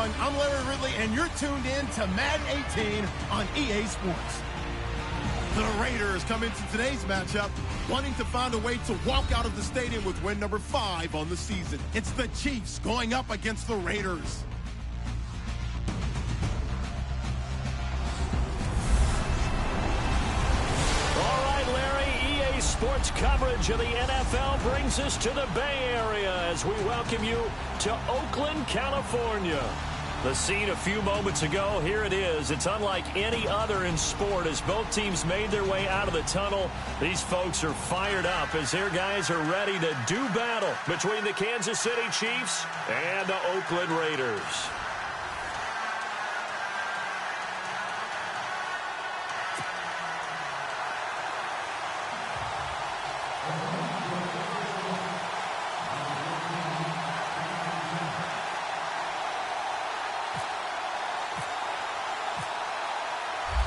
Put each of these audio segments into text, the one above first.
everyone. I'm Larry Ridley, and you're tuned in to Madden 18 on EA Sports. The Raiders come into today's matchup wanting to find a way to walk out of the stadium with win number 5 on the season. It's the Chiefs going up against the Raiders. All right, Larry, EA Sports coverage of the NFL brings us to the Bay Area as we welcome you to Oakland, California. The scene a few moments ago, here it is. It's unlike any other in sport as both teams made their way out of the tunnel. These folks are fired up as their guys are ready to do battle between the Kansas City Chiefs and the Oakland Raiders.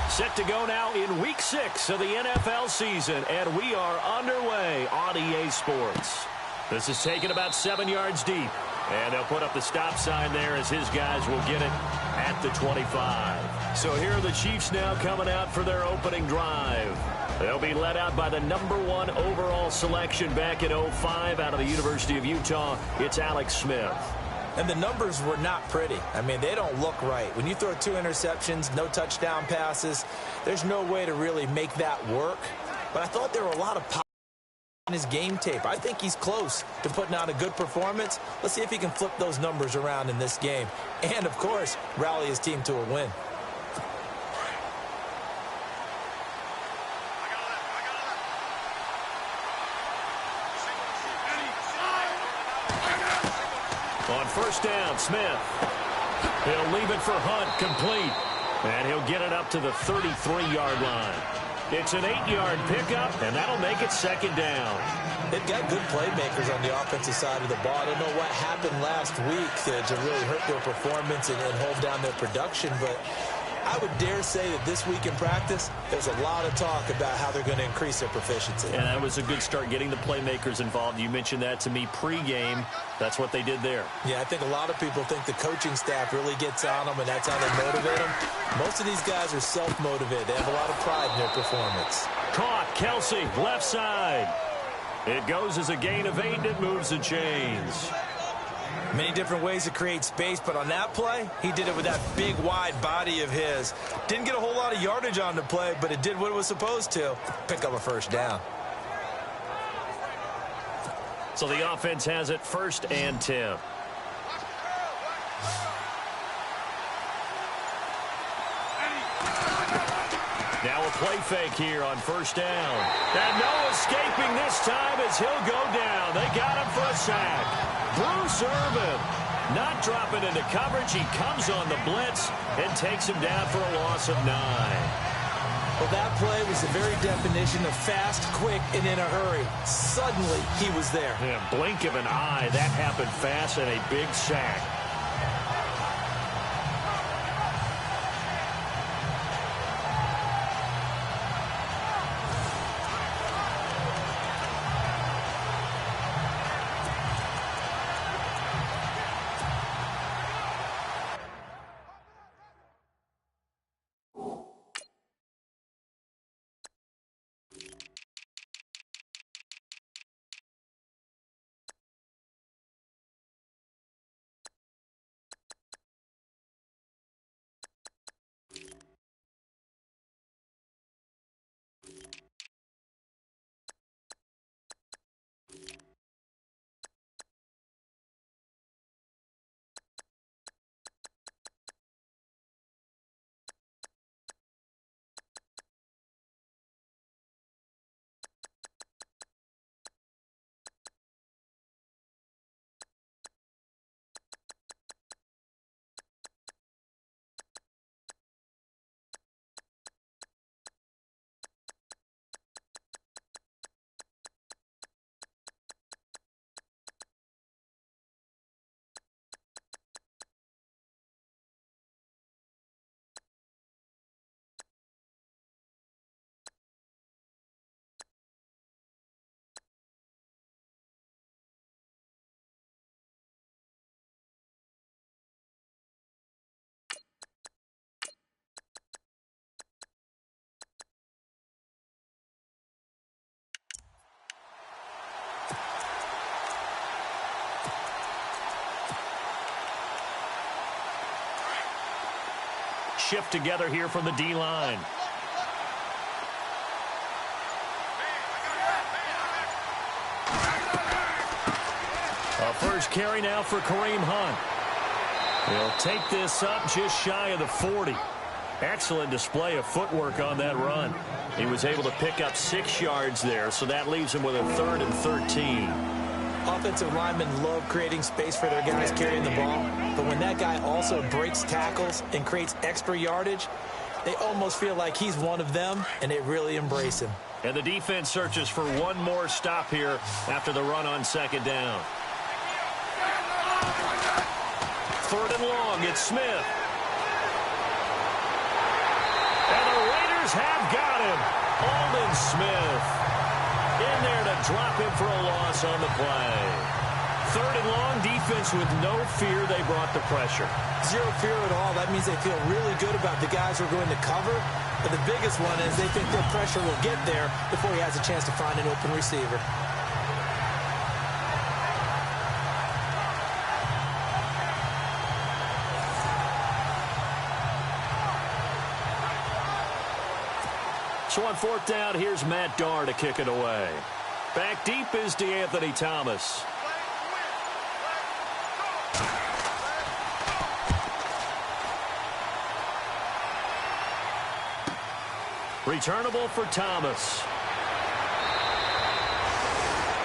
Set to go now in Week 6 of the NFL season, and we are underway on EA Sports. This is taken about 7 yards deep, and they'll put up the stop sign there as his guys will get it at the 25. So here are the Chiefs now coming out for their opening drive. They'll be led out by the #1 overall selection back in 05 out of the University of Utah. It's Alex Smith. And the numbers were not pretty. I mean, they don't look right. When you throw 2 interceptions, no touchdown passes, there's no way to really make that work. But I thought there were a lot of pop in his game tape. I think he's close to putting out a good performance. Let's see if he can flip those numbers around in this game. And, of course, rally his team to a win. On first down, Smith. He'll leave it for Hunt, complete. And he'll get it up to the 33-yard line. It's an 8-yard pickup, and that'll make it second down. They've got good playmakers on the offensive side of the ball. I don't know what happened last week to really hurt their performance and hold down their production, but I would dare say that this week in practice, there's a lot of talk about how they're going to increase their proficiency. And that was a good start, getting the playmakers involved. You mentioned that to me pregame. That's what they did there. Yeah, I think a lot of people think the coaching staff really gets on them, and that's how they motivate them. Most of these guys are self-motivated. They have a lot of pride in their performance. Caught, Kelsey, left side. It goes as a gain of 8, and it moves the chains. Many different ways to create space, but on that play, he did it with that big, wide body of his. Didn't get a whole lot of yardage on the play, but it did what it was supposed to. Pick up a first down. So the offense has it 1st and 10. Now a play fake here on first down. And no escaping this time as he'll go down. They got him for a sack. Bruce Irvin not dropping into coverage. He comes on the blitz and takes him down for a loss of 9. Well, that play was the very definition of fast, quick, and in a hurry. Suddenly, he was there. Yeah, blink of an eye. That happened fast and a big sack. shift together here from the D-line. A first carry now for Kareem Hunt. He'll take this up just shy of the 40. Excellent display of footwork on that run. He was able to pick up 6 yards there, so that leaves him with a 3rd and 13. Offensive linemen love creating space for their guys carrying the ball, but when that guy also breaks tackles and creates extra yardage, they almost feel like he's one of them, and they really embrace him. And the defense searches for one more stop here after the run on 2nd down. 3rd and long, it's Smith. And the Raiders have got him. Aldon Smith in there to drop him for a loss on the play. 3rd and long, defense with no fear. They brought the pressure. Zero fear at all. That means they feel really good about the guys who are going to cover. But the biggest one is they think their pressure will get there before he has a chance to find an open receiver. So on 4th down, here's Matt Darr to kick it away. Back deep is DeAnthony Thomas. Returnable for Thomas.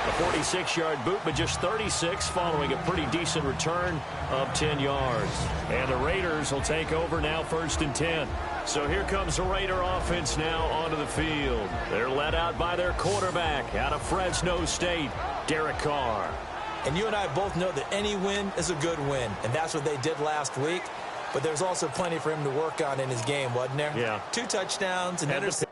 A 46-yard boot, but just 36 following a pretty decent return of 10 yards. And the Raiders will take over now 1st and 10. So here comes the Raider offense now onto the field. They're led out by their quarterback out of Fresno State, Derek Carr. And you and I both know that any win is a good win, and that's what they did last week. But there's also plenty for him to work on in his game, wasn't there? Yeah. 2 touchdowns and interceptions.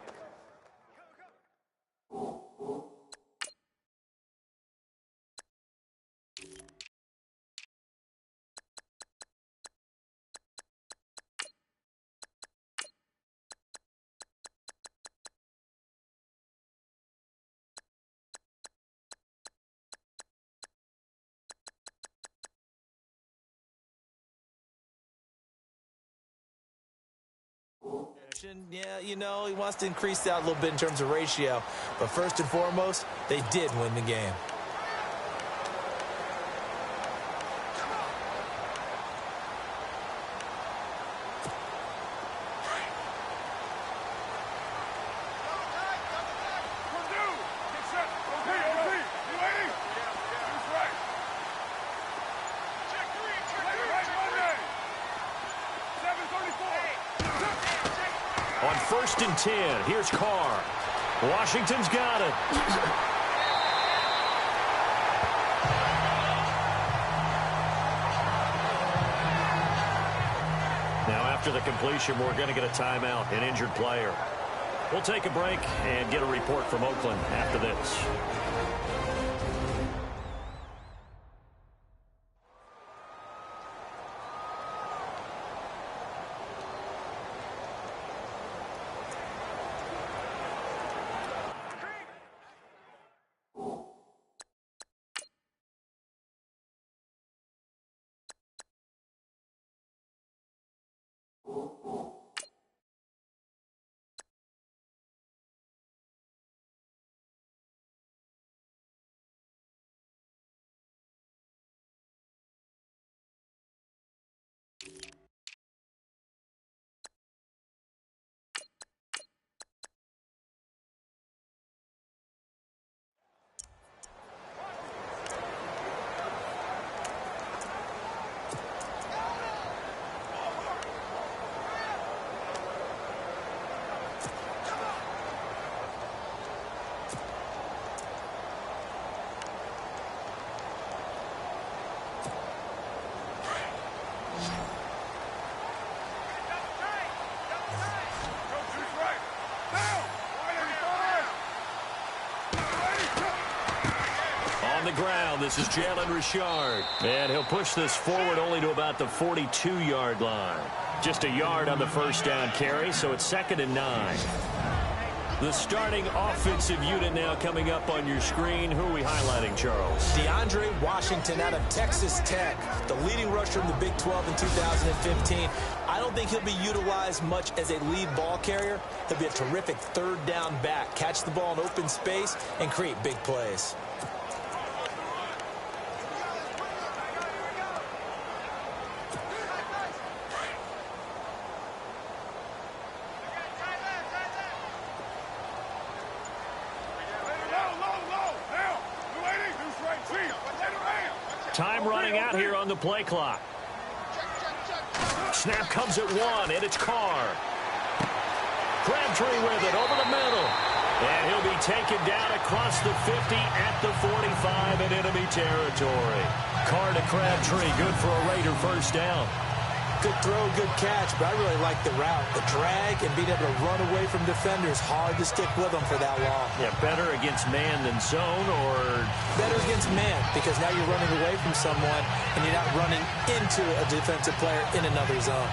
Yeah, you know, he wants to increase that a little bit in terms of ratio. But first and foremost, they did win the game. On 1st and 10, here's Carr. Washington's got it. Now after the completion, we're going to get a timeout, an injured player. We'll take a break and get a report from Oakland after this. The ground. This is Jalen Richard. And he'll push this forward only to about the 42-yard line. Just a yard on the first down carry, so it's 2nd and 9. The starting offensive unit now coming up on your screen. Who are we highlighting, Charles? DeAndre Washington out of Texas Tech, the leading rusher in the Big 12 in 2015. I don't don't think he'll be utilized much as a lead ball carrier. He'll be a terrific third down back. Catch the ball in open space and create big plays. Time running out here on the play clock. Snap comes at 1, and it's Carr. Crabtree with it over the middle. And he'll be taken down across the 50 at the 45 in enemy territory. Carr to Crabtree, good for a Raider first down. Good throw, good catch, but I really like the route. The drag and being able to run away from defenders, hard to stick with them for that long. Yeah, better against man than zone, or? Better against man, because now you're running away from someone and you're not running into a defensive player in another zone.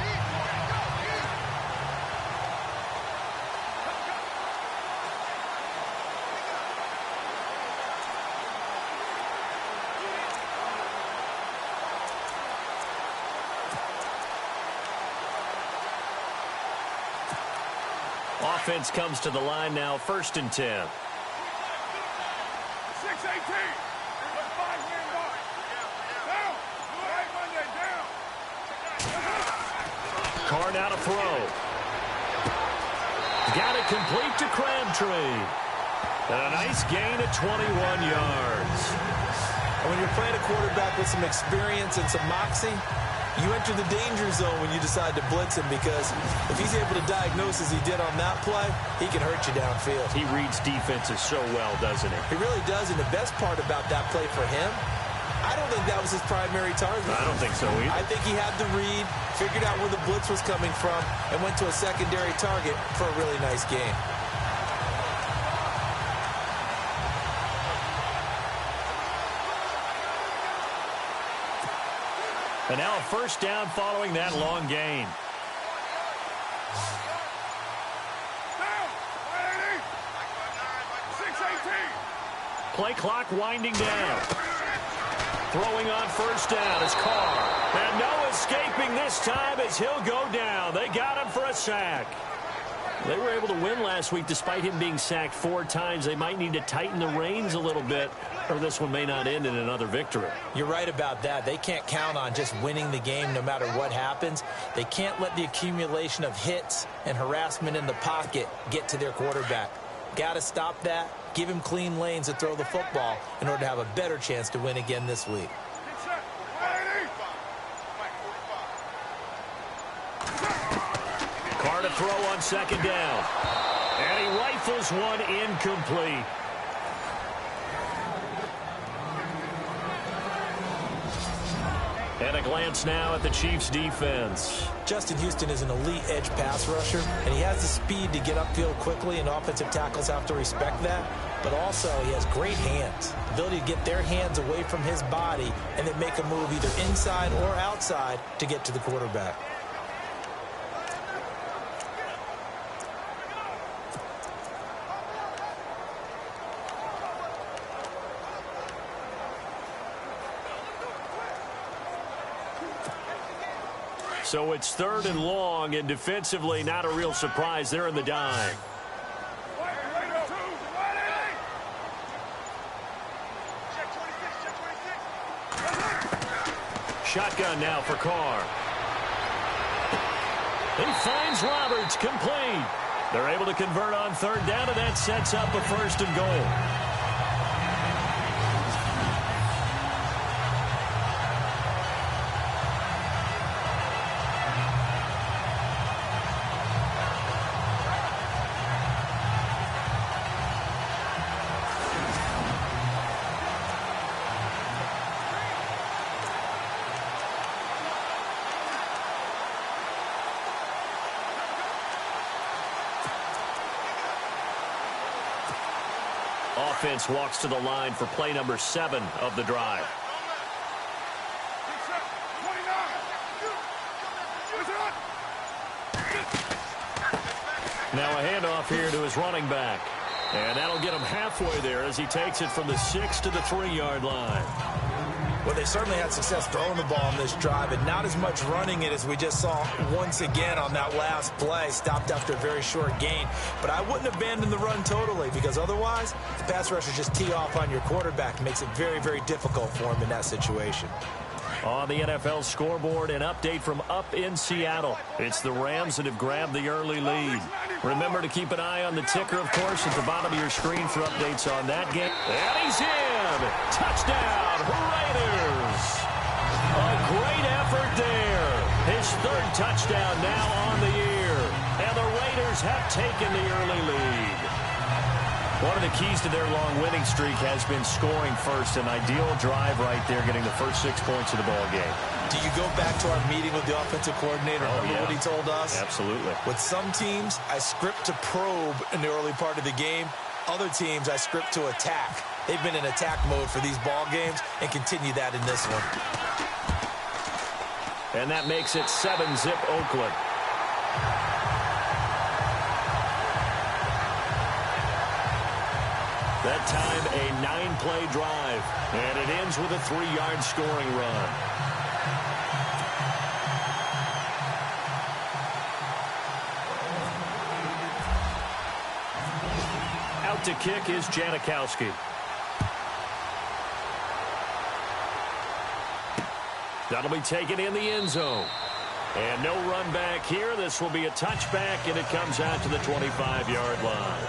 Offense comes to the line now, 1st and 10. 6-18. Carr now to throw. Got it complete to Crabtree. And a nice gain of 21 yards. And when you're playing a quarterback with some experience and some moxie, you enter the danger zone when you decide to blitz him, because if he's able to diagnose as he did on that play, he can hurt you downfield. He reads defenses so well, doesn't he? He really does, and the best part about that play for him, I don't think that was his primary target. I don't think so either. I think he had the read, figured out where the blitz was coming from, and went to a secondary target for a really nice game. And now a first down following that long gain. Play clock winding down. Throwing on first down is Carr. And no escaping this time as he'll go down. They got him for a sack. They were able to win last week despite him being sacked 4 times. They might need to tighten the reins a little bit, or this one may not end in another victory. You're right about that. They can't count on just winning the game no matter what happens. They can't let the accumulation of hits and harassment in the pocket get to their quarterback. Got to stop that, give him clean lanes to throw the football in order to have a better chance to win again this week. Carr to throw on second down. And he rifles one incomplete. And a glance now at the Chiefs' defense. Justin Houston is an elite edge pass rusher, and he has the speed to get upfield quickly, and offensive tackles have to respect that. But also, he has great hands, the ability to get their hands away from his body and then make a move either inside or outside to get to the quarterback. So it's 3rd and long, and defensively not a real surprise. They're in the dime. Shotgun now for Carr. He finds Roberts, complete. They're able to convert on 3rd down, and that sets up a 1st and goal. Offense walks to the line for play number 7 of the drive. Now a handoff here to his running back. And that'll get him halfway there as he takes it from the 6 to the 3-yard line. Well, they certainly had success throwing the ball on this drive, and not as much running it as we just saw once again on that last play. Stopped after a very short gain. But I wouldn't abandon the run totally, because otherwise, the pass rushers just tee off on your quarterback. It makes it very, very difficult for him in that situation. On the NFL scoreboard, an update from up in Seattle. It's the Rams that have grabbed the early lead. Remember to keep an eye on the ticker, of course, at the bottom of your screen for updates on that game. And he's in! Touchdown, Raiders! A great effort there. His third touchdown now on the year. And the Raiders have taken the early lead. One of the keys to their long winning streak has been scoring first. An ideal drive right there, getting the first 6 points of the ball game. Do you go back to our meeting with the offensive coordinator? Remember what he told us? Absolutely. With some teams, I script to probe in the early part of the game. Other teams, I script to attack. They've been in attack mode for these ball games and continue that in this one. And that makes it 7-zip Oakland. That time, a 9-play drive. And it ends with a 3-yard scoring run. Out to kick is Janikowski. That'll be taken in the end zone. And no run back here. This will be a touchback, and it comes out to the 25-yard line.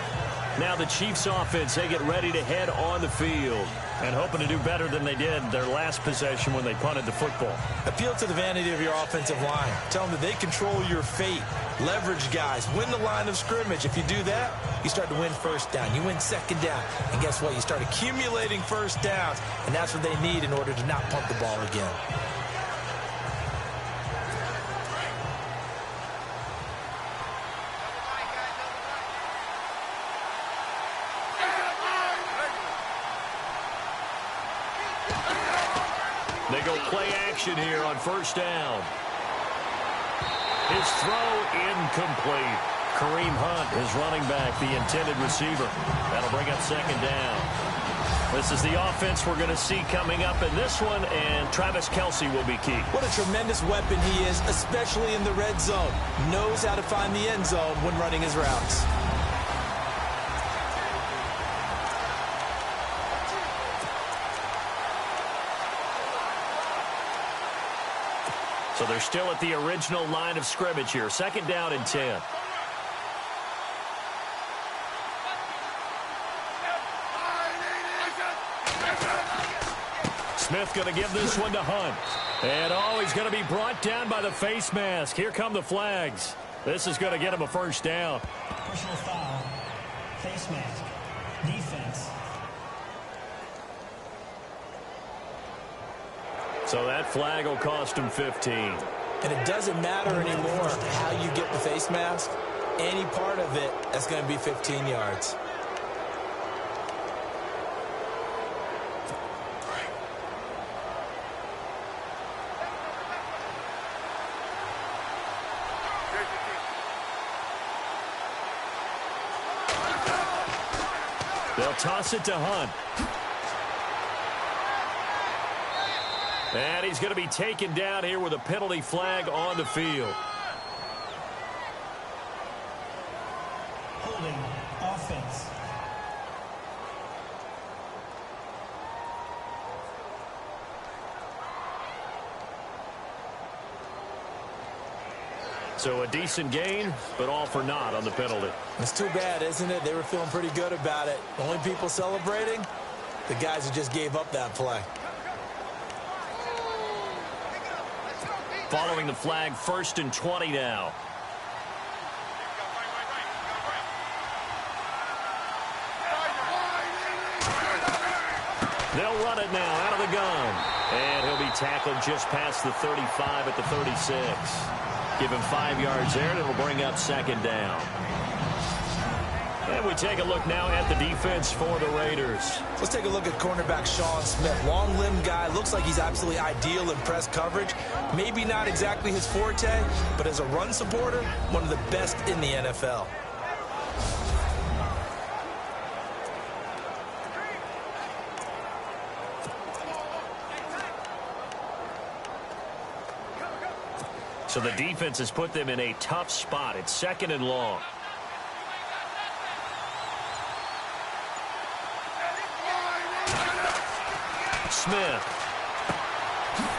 Now the Chiefs offense, they get ready to head on the field and hoping to do better than they did their last possession when they punted the football. Appeal to the vanity of your offensive line. Tell them that they control your fate. Leverage guys. Win the line of scrimmage. If you do that, you start to win first down. You win second down. And guess what? You start accumulating first downs. And that's what they need in order to not punt the ball again. They go play action here on first down. His throw incomplete. Kareem Hunt is running back, the intended receiver. That'll bring up second down. This is the offense we're going to see coming up in this one, and Travis Kelce will be key. What a tremendous weapon he is, especially in the red zone. Knows how to find the end zone when running his routes. So they're still at the original line of scrimmage here. Second down and 10. Smith going to give this one to Hunt. And he's going to be brought down by the face mask. Here come the flags. This is going to get him a first down. Personal foul. Face mask. Defense. So that flag will cost him 15. And it doesn't matter anymore how you get the face mask. Any part of it, that's going to be 15 yards. They'll toss it to Hunt. And he's going to be taken down here with a penalty flag on the field. Holding offense. So a decent gain, but all for naught on the penalty. It's too bad, isn't it? They were feeling pretty good about it. Only people celebrating, the guys who just gave up that play. Following the flag, 1st and 20 now. They'll run it now out of the gun. And he'll be tackled just past the 35 at the 36. Give him 5 yards there, and it'll bring up second down. And we take a look now at the defense for the Raiders. Let's take a look at cornerback Sean Smith. Long-limbed guy. Looks like he's absolutely ideal in press coverage. Maybe not exactly his forte, but as a run supporter, one of the best in the NFL. So the defense has put them in a tough spot. It's 2nd and long. Smith.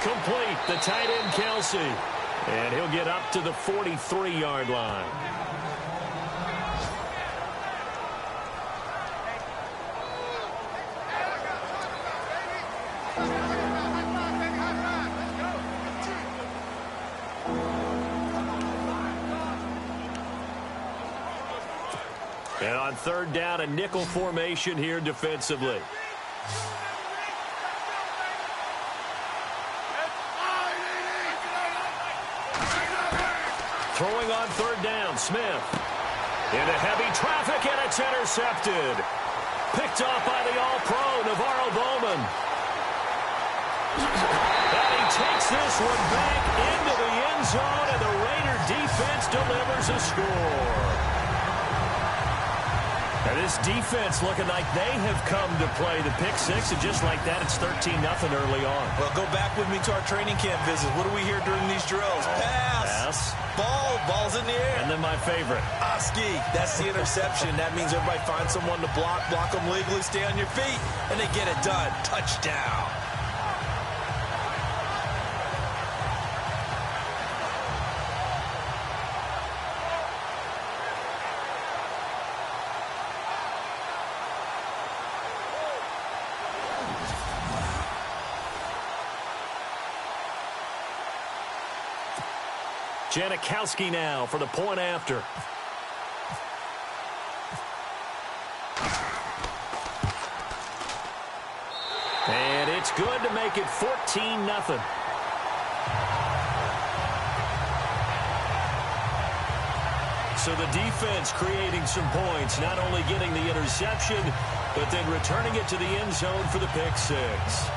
Complete. The tight end, Kelsey. And he'll get up to the 43-yard line. And on 3rd down, a nickel formation here defensively. Throwing on 3rd down, Smith. Into heavy traffic, and it's intercepted. Picked off by the All-Pro, Navarro Bowman. And he takes this one back into the end zone, and the Raider defense delivers a score. And this defense looking like they have come to play the pick six, and just like that, it's 13-0 early on. Well, go back with me to our training camp visit. What do we hear during these drills? Pass. Ball's in the air. And then my favorite. Oski, that's the interception. That means everybody finds someone to block them legally, stay on your feet, and they get it done. Touchdown. Janikowski now for the point after. And it's good to make it 14-0. So the defense creating some points, not only getting the interception, but then returning it to the end zone for the pick six.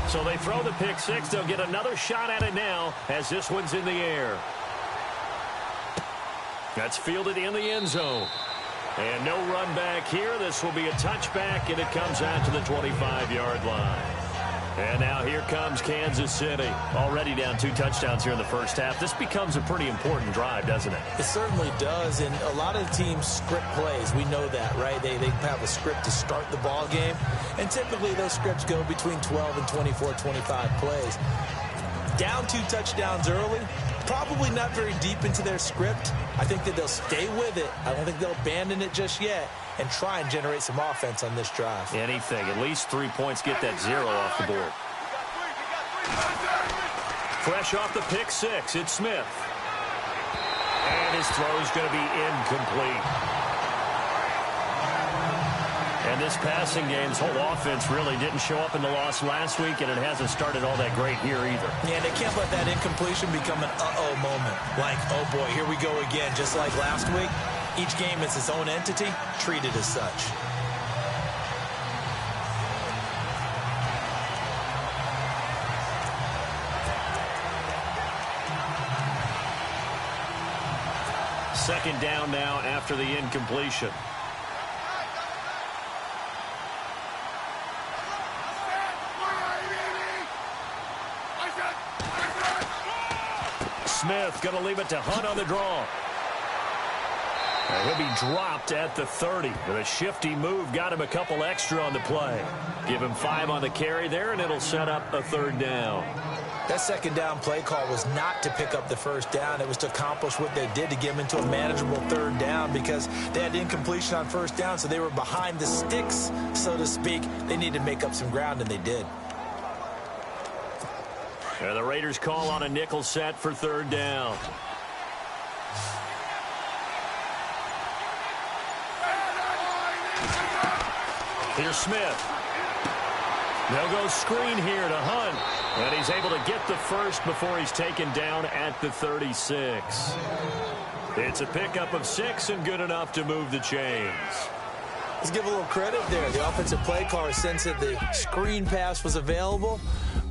So they throw the pick six. They'll get another shot at it now as this one's in the air. That's fielded in the end zone. And no run back here. This will be a touchback, and it comes out to the 25-yard line. And now here comes Kansas City. Already down 2 touchdowns here in the first half. This becomes a pretty important drive, doesn't it? It certainly does, and a lot of the teams script plays. We know that, right? They have a script to start the ball game, and typically those scripts go between 12 and 24, 25 plays. Down 2 touchdowns early, probably not very deep into their script. I think that they'll stay with it. I don't think they'll abandon it just yet and try and generate some offense on this drive. Anything. At least 3 points, get that 0 off the board. Fresh off the pick six, it's Smith. And his throw's going to be incomplete. And this passing game's whole offense really didn't show up in the loss last week, and it hasn't started all that great here either. Yeah, they can't let that incompletion become an uh-oh moment. Like, oh boy, here we go again, just like last week. Each game is its own entity, treated as such. Second down now after the incompletion. Smith going to leave it to Hunt on the draw. He'll be dropped at the 30. With a shifty move, got him a couple extra on the play. Give him 5 on the carry there, and it'll set up a 3rd down. That 2nd down play call was not to pick up the 1st down. It was to accomplish what they did to get him into a manageable 3rd down because they had incompletion on 1st down, so they were behind the sticks, so to speak. They needed to make up some ground, and they did. And the Raiders call on a nickel set for 3rd down. Here's Smith. They'll go screen here to Hunt. And he's able to get the first before he's taken down at the 36. It's a pickup of 6 and good enough to move the chains. Let's give a little credit there. The offensive play caller sensed that the screen pass was available.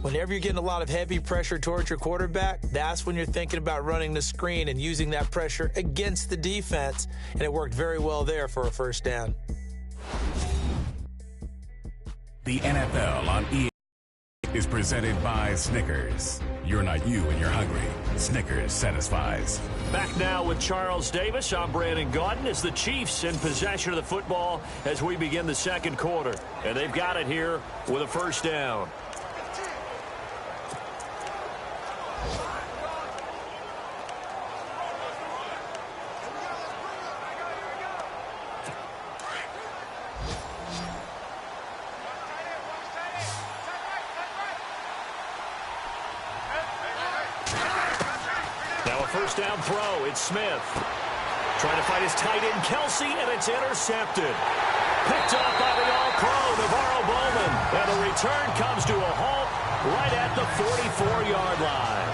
Whenever you're getting a lot of heavy pressure towards your quarterback, that's when you're thinking about running the screen and using that pressure against the defense. And it worked very well there for a 1st down. The NFL on EA is presented by Snickers. You're not you when you're hungry. Snickers satisfies. Back now with Charles Davis. I'm Brandon Gaudin. As the Chiefs in possession of the football as we begin the 2nd quarter. And they've got it here with a 1st down. First down throw, it's Smith. Trying to find his tight end, Kelsey, and it's intercepted. Picked up by the All-Pro, Navarro Bowman. And the return comes to a halt right at the 44-yard line.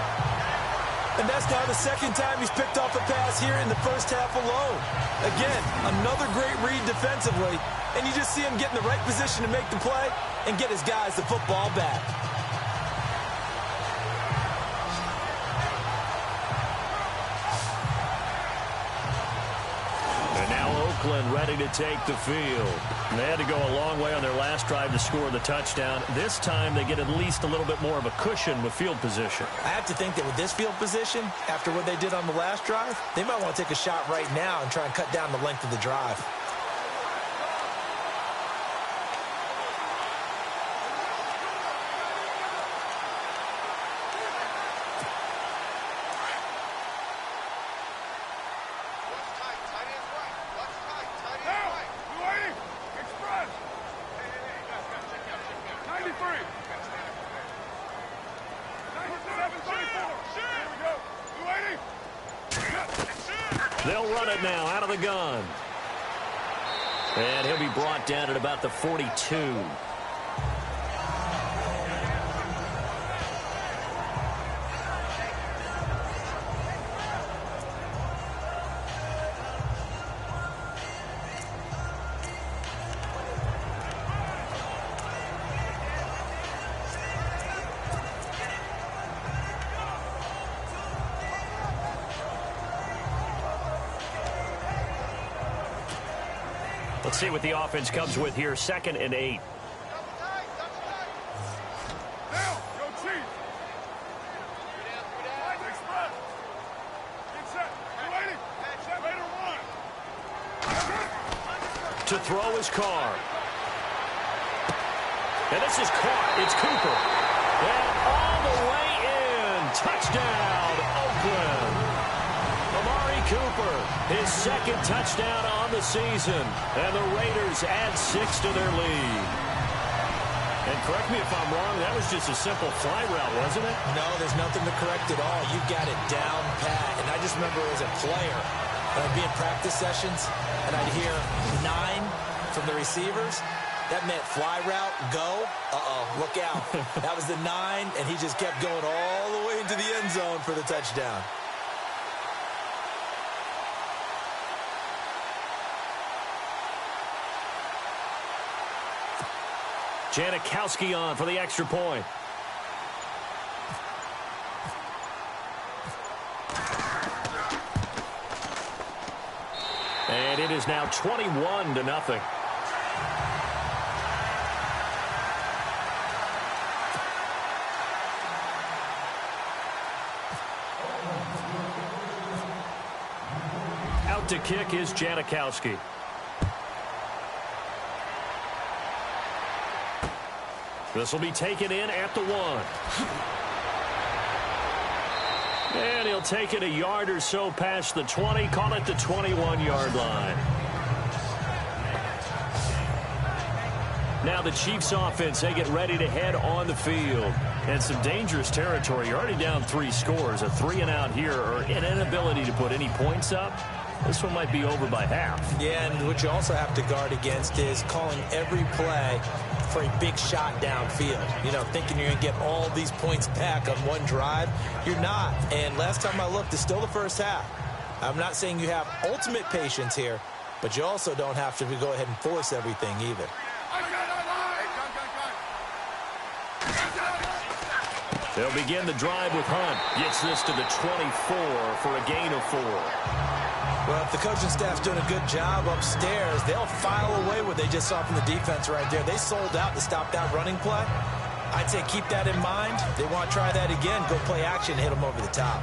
And that's now the 2nd time he's picked off a pass here in the 1st half alone. Again, another great read defensively. And you just see him get in the right position to make the play and get his guys the football back. Oakland ready to take the field. And they had to go a long way on their last drive to score the touchdown. This time they get at least a little bit more of a cushion with field position. I have to think that with this field position, after what they did on the last drive, they might want to take a shot right now and try and cut down the length of the drive. They'll run it now out of the gun. And he'll be brought down at about the 42. Let's see what the offense comes with here. 2nd and 8. To throw his car. And this is caught. It's Cooper. And all the way in. Touchdown, Oakland. Amari Cooper, his 2nd touchdown on the season. And the Raiders add 6 to their lead. And correct me if I'm wrong, that was just a simple fly route, wasn't it? No, there's nothing to correct at all. You got it down pat. And I just remember as a player, when I'd be in practice sessions, and I'd hear 9 from the receivers. That meant fly route, go. Uh-oh, look out. That was the 9, and he just kept going all the way into the end zone for the touchdown. Janikowski on for the extra point. And it is now 21-0. out to kick is Janikowski. This will be taken in at the 1. And he'll take it a yard or so past the 20, call it the 21-yard line. Now the Chiefs offense, they get ready to head on the field. And some dangerous territory. You're already down 3 scores. A 3-and-out here, or an inability to put any points up. This one might be over by half. Yeah, and what you also have to guard against is calling every play for a big shot downfield. You know, thinking you're going to get all these points back on one drive. You're not. And last time I looked, it's still the first half. I'm not saying you have ultimate patience here, but you also don't have to go ahead and force everything either. They'll begin the drive with Hunt. Gets this to the 24 for a gain of 4. Well, if the coaching staff's doing a good job upstairs, they'll file away what they just saw from the defense right there. They sold out to stop that running play. I'd say keep that in mind. They want to try that again. Go play action, hit them over the top.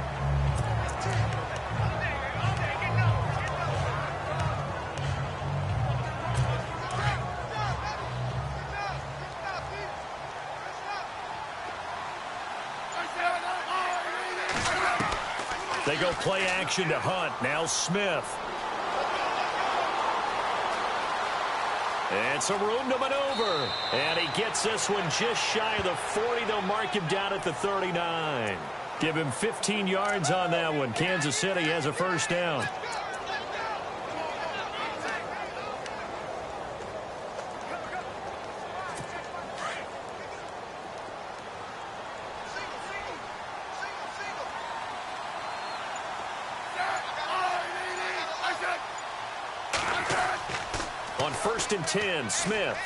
They go play action to Hunt. Now Smith. And some room to maneuver. And he gets this one just shy of the 40. They'll mark him down at the 39. Give him 15 yards on that one. Kansas City has a first down. On 1st and 10, Smith.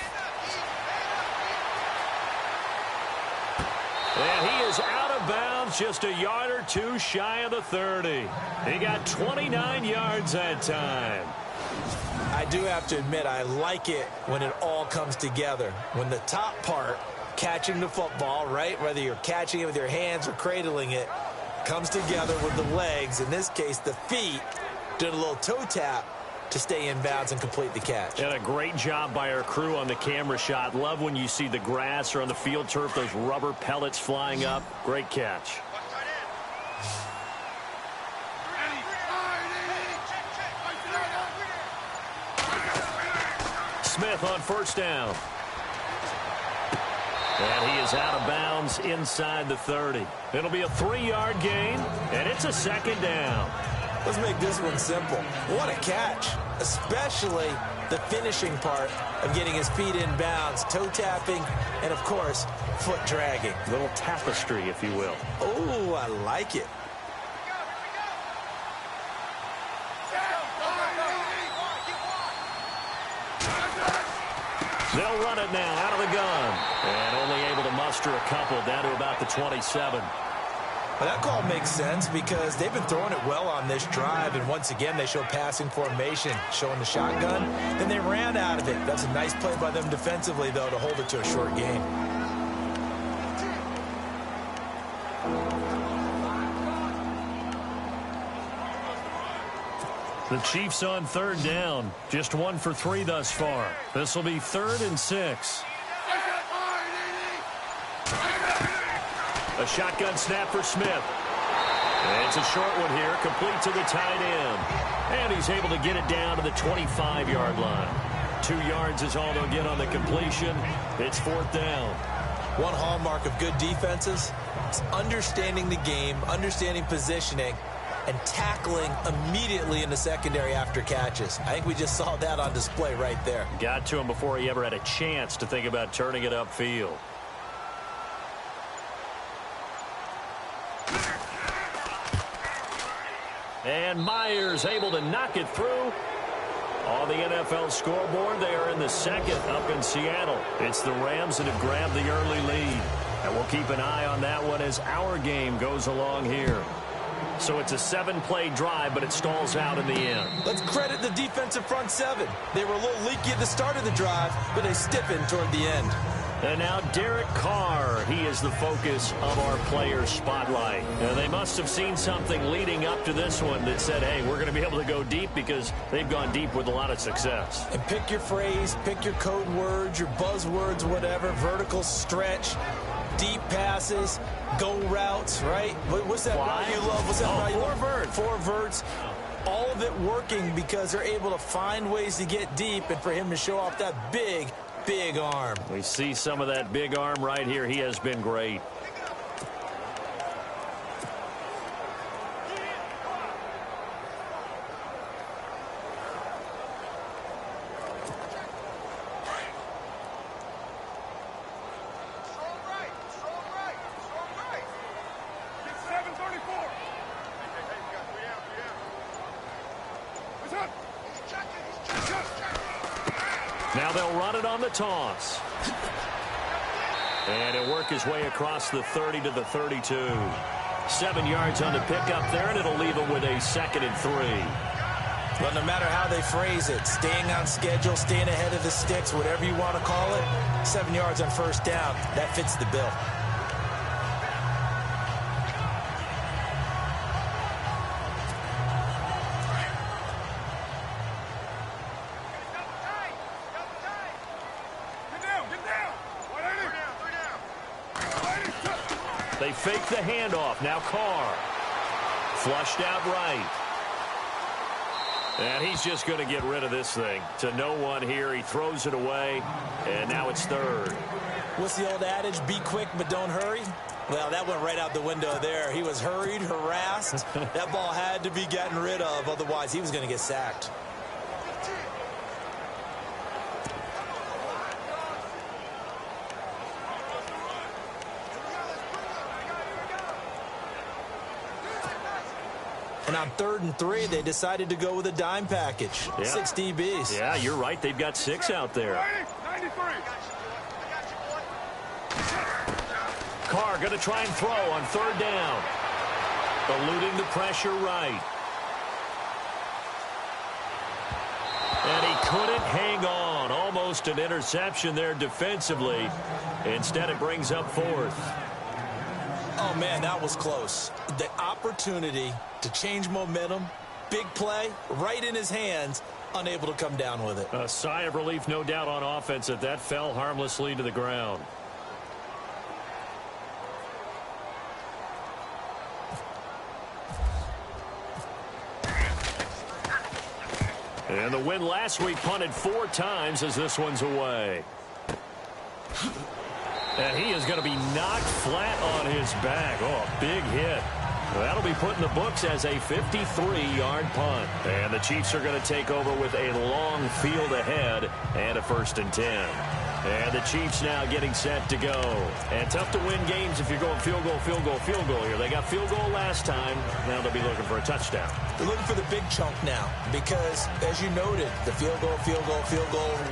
And he is out of bounds, just a yard or 2 shy of the 30. He got 29 yards that time. I do have to admit, I like it when it all comes together. When the top part, catching the football, right, whether you're catching it with your hands or cradling it, comes together with the legs, in this case the feet, doing a little toe tap to stay in bounds and complete the catch. And a great job by our crew on the camera shot. Love when you see the grass or on the field turf, those rubber pellets flying up. Great catch. Smith on 1st down. And he is out of bounds inside the 30. It'll be a 3-yard gain, and it's a 2nd down. Let's make this one simple. What a catch, especially the finishing part of getting his feet in bounds, toe tapping, and, of course, foot dragging. Little tapestry, if you will. Oh, I like it. They'll run it now out of the gun. And only able to muster a couple down to about the 27. Well, that call makes sense because they've been throwing it well on this drive, and once again they show passing formation, showing the shotgun. Then they ran out of it. That's a nice play by them defensively, though, to hold it to a short game. The Chiefs on 3rd down. Just 1 for 3 thus far. This will be 3rd and 6. A shotgun snap for Smith. And it's a short one here, complete to the tight end. And he's able to get it down to the 25-yard line. 2 yards is all they'll get on the completion. It's 4th down. One hallmark of good defenses is understanding the game, understanding positioning, and tackling immediately in the secondary after catches. I think we just saw that on display right there. Got to him before he ever had a chance to think about turning it upfield. And Myers able to knock it through. On the NFL scoreboard, they are in the 2nd up in Seattle. It's the Rams that have grabbed the early lead. And we'll keep an eye on that one as our game goes along here. So it's a 7-play drive, but it stalls out in the end. Let's credit the defensive front 7. They were a little leaky at the start of the drive, but they stiffened toward the end. And now Derek Carr, he is the focus of our player spotlight. And they must have seen something leading up to this one that said, hey, we're going to be able to go deep because they've gone deep with a lot of success. And pick your phrase, pick your code words, your buzzwords, whatever, vertical stretch, deep passes, go routes, right? What's that route you love? What's that route you love? Four verts. All of it working because they're able to find ways to get deep and for him to show off that big arm. We see some of that big arm right here. He has been great. Now they'll run it on the toss. And he'll work his way across the 30 to the 32. 7 yards on the pickup there, and it'll leave him with a 2nd and 3. Well, no matter how they phrase it, staying on schedule, staying ahead of the sticks, whatever you want to call it, 7 yards on first down, that fits the bill. They fake the handoff. Now Carr. Flushed out right. And he's just going to get rid of this thing. To no one here. He throws it away. And now it's 3rd. What's the old adage? Be quick, but don't hurry. Well, that went right out the window there. He was hurried, harassed. That ball had to be gotten rid of. Otherwise, he was going to get sacked. And on 3rd and 3, they decided to go with a dime package. Yeah. 6 DBs. Yeah, you're right. They've got 6 out there. 93. Carr going to try and throw on 3rd down. Eluding the pressure right. And he couldn't hang on. Almost an interception there defensively. Instead, it brings up 4th. Oh, man, that was close. The opportunity to change momentum, big play, right in his hands, unable to come down with it. A sigh of relief, no doubt, on offense that that fell harmlessly to the ground. And the win last week punted 4 times as this one's away. And he is going to be knocked flat on his back. Oh, a big hit. That'll be put in the books as a 53-yard punt. And the Chiefs are going to take over with a long field ahead and a 1st and 10. And the Chiefs now getting set to go. And tough to win games if you're going field goal, field goal, field goal here. They got field goal last time. Now they'll be looking for a touchdown. They're looking for the big chunk now because, as you noted, the field goal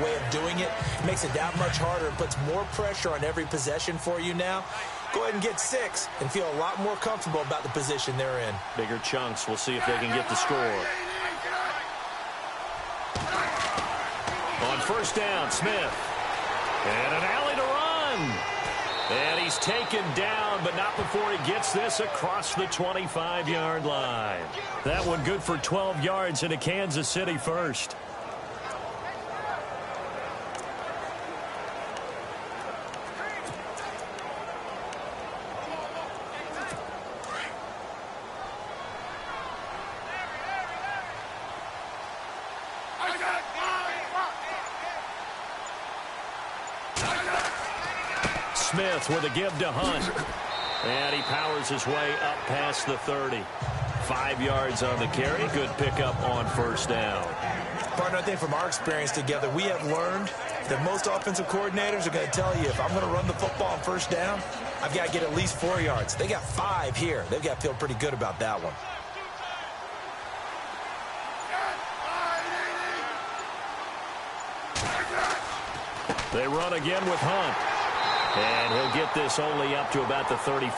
way of doing it makes it that much harder. It puts more pressure on every possession for you now. Go ahead and get 6 and feel a lot more comfortable about the position they're in. Bigger chunks. We'll see if they can get the score. On 1st down, Smith. And an alley to run. And he's taken down, but not before he gets this across the 25-yard line. That one good for 12 yards into Kansas City first. Smith with a give to Hunt. And he powers his way up past the 30. 5 yards on the carry. Good pickup on 1st down. Partner, I think from our experience together, we have learned that most offensive coordinators are going to tell you, if I'm going to run the football on 1st down, I've got to get at least 4 yards. They got 5 here. They've got to feel pretty good about that one. They run again with Hunt. And he'll get this only up to about the 35.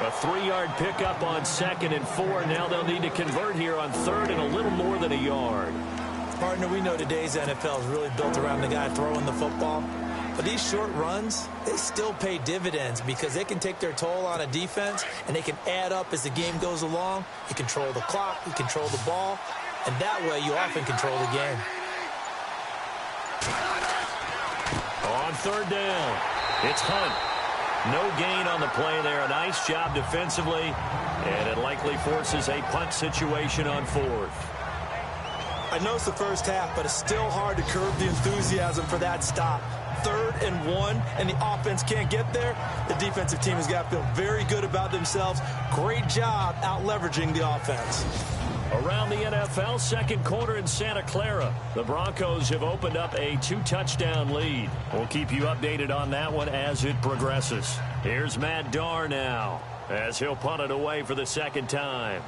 A 3-yard pickup on 2nd and 4. Now they'll need to convert here on 3rd and a little more than a yard. Partner, we know today's NFL is really built around the guy throwing the football. But these short runs, they still pay dividends because they can take their toll on a defense, and they can add up as the game goes along. You control the clock, you control the ball, and that way you often control the game. On third down, it's Hunt. No gain on the play there. A nice job defensively, and it likely forces a punt situation on fourth. I know it's the first half, but it's still hard to curb the enthusiasm for that stop. 3rd and 1, and the offense can't get there. The defensive team has got to feel very good about themselves. Great job out-leveraging the offense. Around the NFL, second quarter in Santa Clara. The Broncos have opened up a 2-touchdown lead. We'll keep you updated on that one as it progresses. Here's Matt Darr now as he'll punt it away for the second time.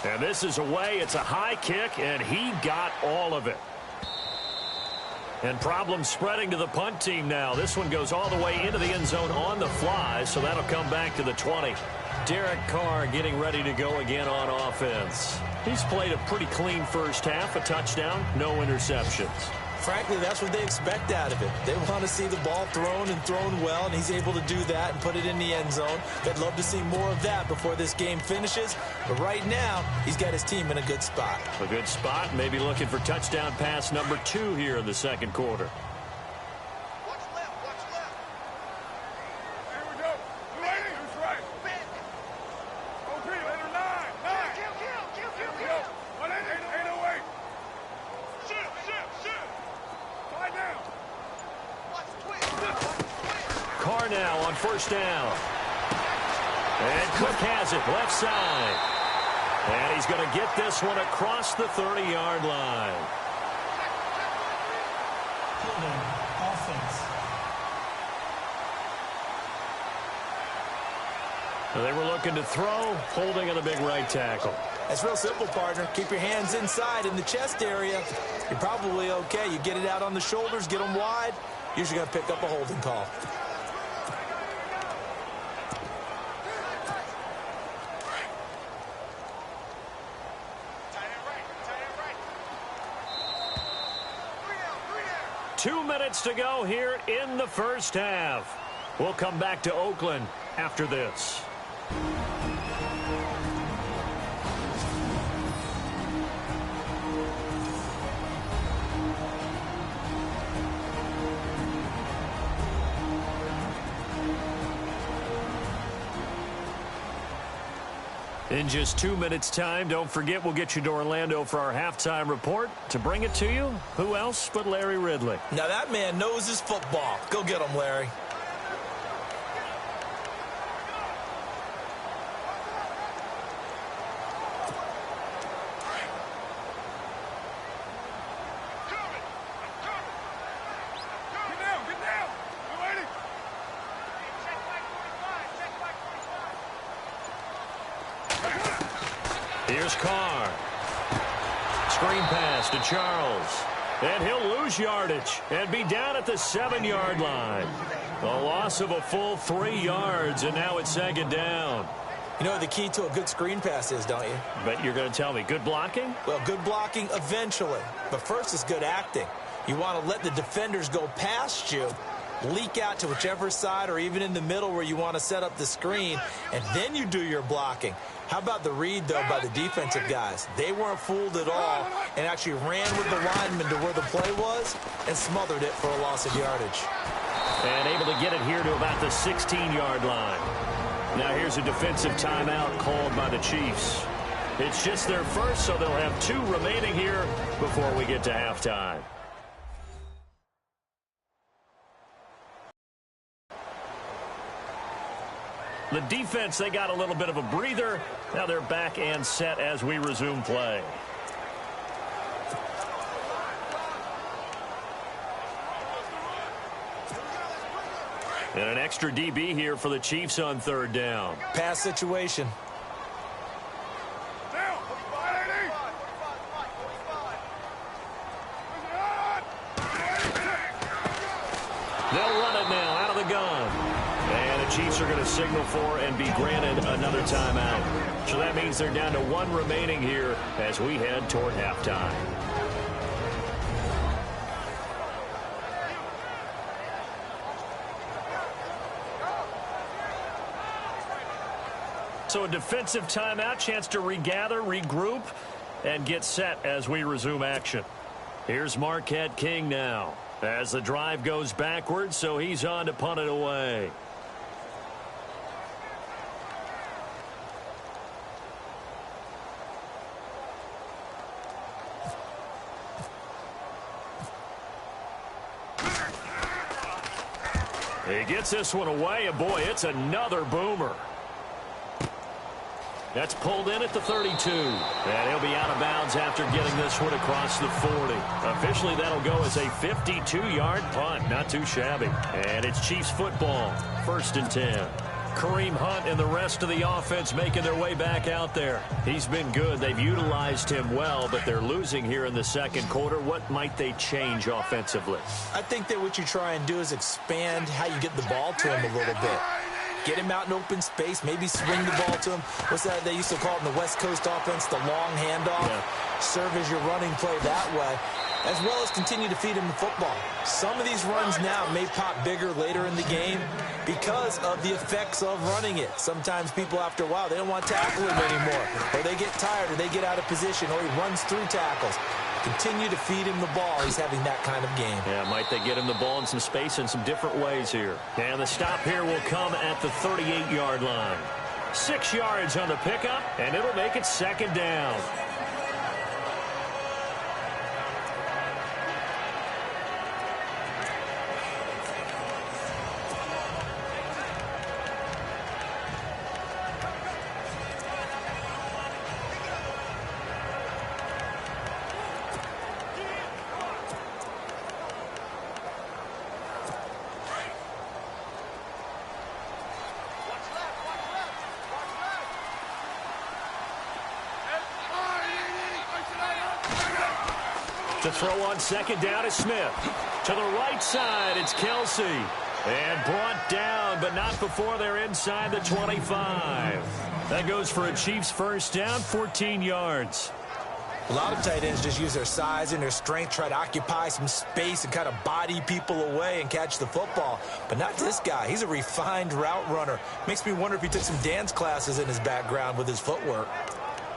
And this is away. It's a high kick, and he got all of it. And problems spreading to the punt team now. This one goes all the way into the end zone on the fly, so that'll come back to the 20. Derek Carr getting ready to go again on offense. He's played a pretty clean first half, a touchdown, no interceptions. Frankly, that's what they expect out of him. They want to see the ball thrown and thrown well, and he's able to do that and put it in the end zone. They'd love to see more of that before this game finishes. But right now, he's got his team in a good spot. A good spot, maybe looking for touchdown pass number 2 here in the second quarter. Watch left, watch left. Here we go. You ready? Who's right? OP, later 9. Kill. 808. Shoot. Lie down. Watch twist. Carr now on first down. And Cook has it left side. And he's going to get this one across the 30-yard line. Holding offense. They were looking to throw, holding on the big right tackle. That's real simple, partner. Keep your hands inside in the chest area. You're probably okay. You get it out on the shoulders, get them wide. Usually going to pick up a holding call. Tight end right. 2 minutes to go here in the first half. We'll come back to Oakland after this. In just 2 minutes' time, don't forget we'll get you to Orlando for our halftime report. To bring it to you, who else but Larry Ridley? Now that man knows his football. Go get him, Larry. Get down. You ready? Here's Carr. Screen pass to Charles. And he'll lose yardage and be down at the 7-yard line. A loss of a full 3 yards, and now it's second down. You know what the key to a good screen pass is, don't you? But you're going to tell me, good blocking? Well, good blocking eventually. But first is good acting. You want to let the defenders go past you, leak out to whichever side or even in the middle where you want to set up the screen, and then you do your blocking. How about the read, though, by the defensive guys? They weren't fooled at all and actually ran with the lineman to where the play was and smothered it for a loss of yardage. And able to get it here to about the 16-yard line. Now here's a defensive timeout called by the Chiefs. It's just their first, so they'll have 2 remaining here before we get to halftime. The defense, they got a little bit of a breather. Now they're back and set as we resume play. And an extra DB here for the Chiefs on third down. Pass situation. Down. 580. They'll run it now out of the gun. And a Chiefs are going to signal for and be granted another timeout. So that means they're down to one remaining here as we head toward halftime. So a defensive timeout, chance to regather, regroup, and get set as we resume action. Here's Marquette King now as the drive goes backwards, so he's on to punt it away. He gets this one away, and boy, it's another boomer. That's pulled in at the 32. And he'll be out of bounds after getting this one across the 40. Officially, that'll go as a 52-yard punt. Not too shabby. And it's Chiefs football. 1st and 10. Kareem Hunt and the rest of the offense making their way back out there. He's been good. They've utilized him well, but they're losing here in the second quarter. What might they change offensively? I think that what you try and do is expand how you get the ball to him a little bit. Get him out in open space, maybe swing the ball to him. What's that they used to call it in the West Coast offense, the long handoff? Yeah. Serve as your running play that way, as well as continue to feed him the football. Some of these runs now may pop bigger later in the game because of the effects of running it. Sometimes people, after a while, they don't want to tackle him anymore, or they get tired, or they get out of position, or he runs through tackles. Continue to feed him the ball. He's having that kind of game. Yeah, might they get him the ball in some space in some different ways here. And the stop here will come at the 38-yard line. 6 yards on the pickup, and it'll make it 2nd down. To throw on 2nd down is Smith. To the right side, it's Kelsey. And brought down, but not before they're inside the 25. That goes for a Chiefs 1st down, 14 yards. A lot of tight ends just use their size and their strength, try to occupy some space and kind of body people away and catch the football. But not this guy. He's a refined route runner. Makes me wonder if he took some dance classes in his background with his footwork.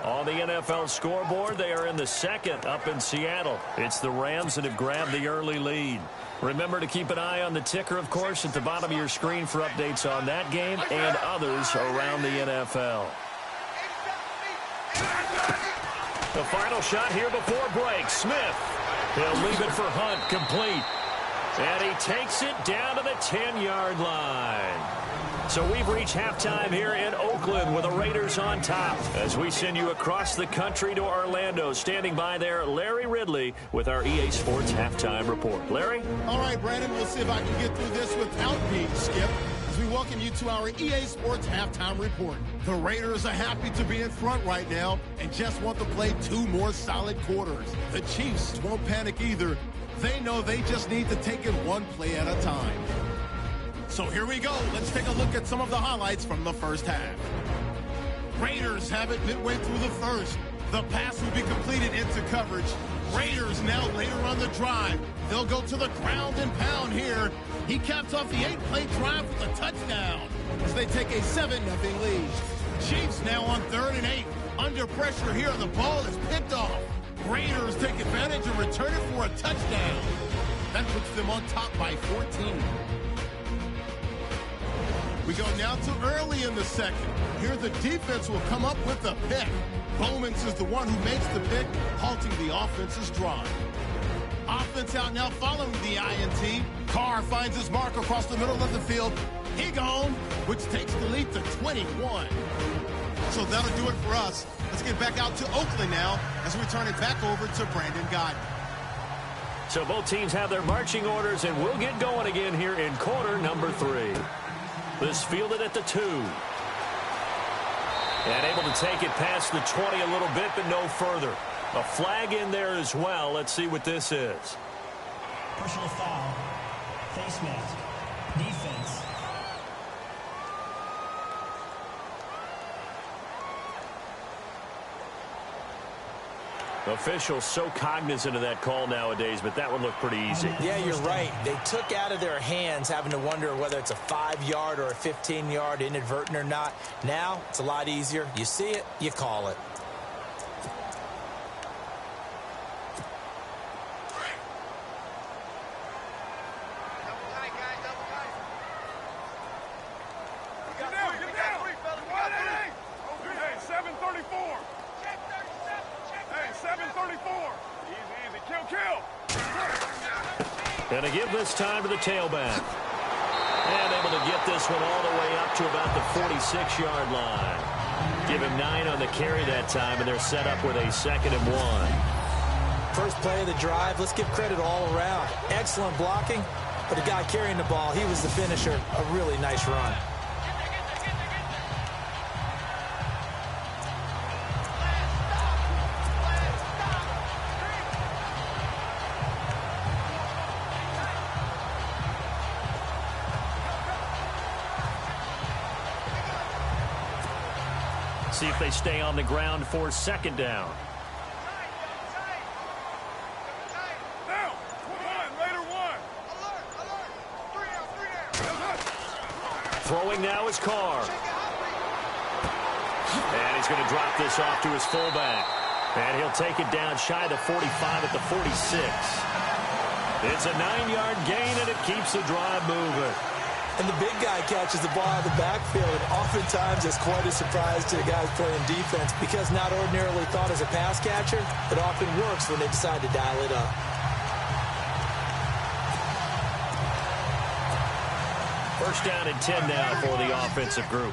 On the NFL scoreboard, they are in the 2nd up in Seattle. It's the Rams that have grabbed the early lead. Remember to keep an eye on the ticker, of course, at the bottom of your screen for updates on that game and others around the NFL. The final shot here before break. Smith. He'll leave it for Hunt, complete. And he takes it down to the 10-yard line. So we've reached halftime here in Oakland with the Raiders on top as we send you across the country to Orlando. Standing by there, Larry Ridley with our EA Sports Halftime Report. Larry? All right, Brandon, we'll see if I can get through this without being skipped as we welcome you to our EA Sports Halftime Report. The Raiders are happy to be in front right now and just want to play 2 more solid quarters. The Chiefs won't panic either. They know they just need to take it 1 play at a time. So here we go. Let's take a look at some of the highlights from the first half. Raiders have it midway through the first. The pass will be completed into coverage. Raiders now later on the drive. They'll go to the ground and pound here. He caps off the 8-play drive with a touchdown as they take a 7-0 lead. Chiefs now on 3rd and 8. Under pressure here, the ball is picked off. Raiders take advantage and return it for a touchdown. That puts them on top by 14. We go now to early in the second. Here the defense will come up with a pick. Bowman's is the one who makes the pick, halting the offense's drive. Offense out now following the INT. Carr finds his mark across the middle of the field. He gone, which takes the lead to 21. So that'll do it for us. Let's get back out to Oakland now as we turn it back over to Brandon Gott. So both teams have their marching orders, and we'll get going again here in quarter number 3. This fielded at the 2. And able to take it past the 20 a little bit, but no further. A flag in there as well. Let's see what this is. Personal foul. Face mask. Defense. Officials so cognizant of that call nowadays, but that one looked pretty easy. Yeah, you're right. They took out of their hands having to wonder whether it's a 5-yard or a 15-yard, inadvertent or not. Now, it's a lot easier. You see it, you call it. And to give this time to the tailback. And able to get this one all the way up to about the 46-yard line. Give him 9 on the carry that time, and they're set up with a 2nd and 1. First play of the drive, let's give credit all around. Excellent blocking, but the guy carrying the ball, he was the finisher. A really nice run. See if they stay on the ground for 2nd down. Throwing now is Carr. And he's going to drop this off to his fullback. And he'll take it down shy of the 45 at the 46. It's a 9-yard gain, and it keeps the drive moving. And the big guy catches the ball out of the backfield, and oftentimes it's quite a surprise to the guys playing defense because not ordinarily thought as a pass catcher, it often works when they decide to dial it up. First down and 10 now for the offensive group.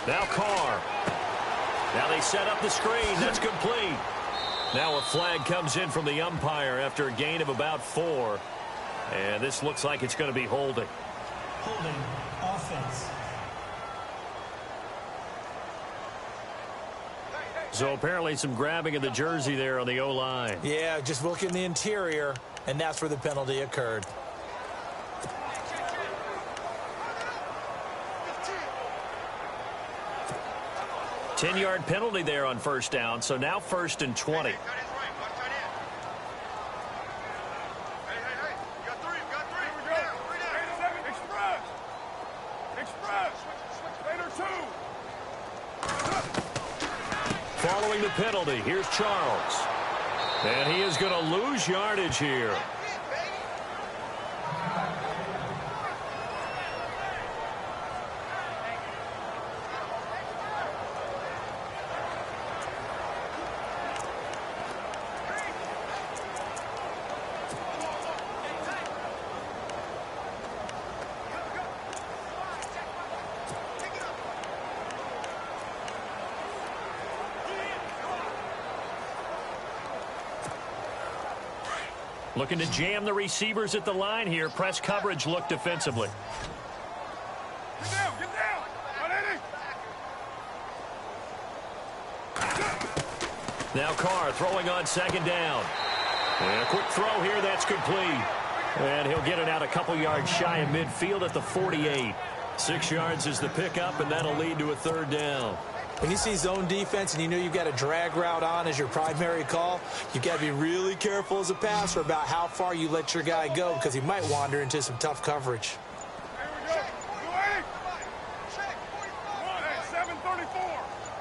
Now Carr. Now they set up the screen. That's complete. Now a flag comes in from the umpire after a gain of about 4. And this looks like it's going to be holding. Holding offense. So apparently some grabbing of the jersey there on the O-line. Yeah, just look in the interior, and that's where the penalty occurred. Ten-yard penalty there on first down, so now 1st and 20. Following the penalty, here's Charles. And he is going to lose yardage here. Looking to jam the receivers at the line here. Press coverage look defensively. Get down, get down. 180. Now Carr throwing on 2nd down. And a quick throw here, that's complete. And he'll get it out a couple yards shy of midfield at the 48. 6 yards is the pickup, and that'll lead to a 3rd down. When you see zone defense and you know you've got a drag route on as your primary call, you've got to be really careful as a passer about how far you let your guy go because he might wander into some tough coverage.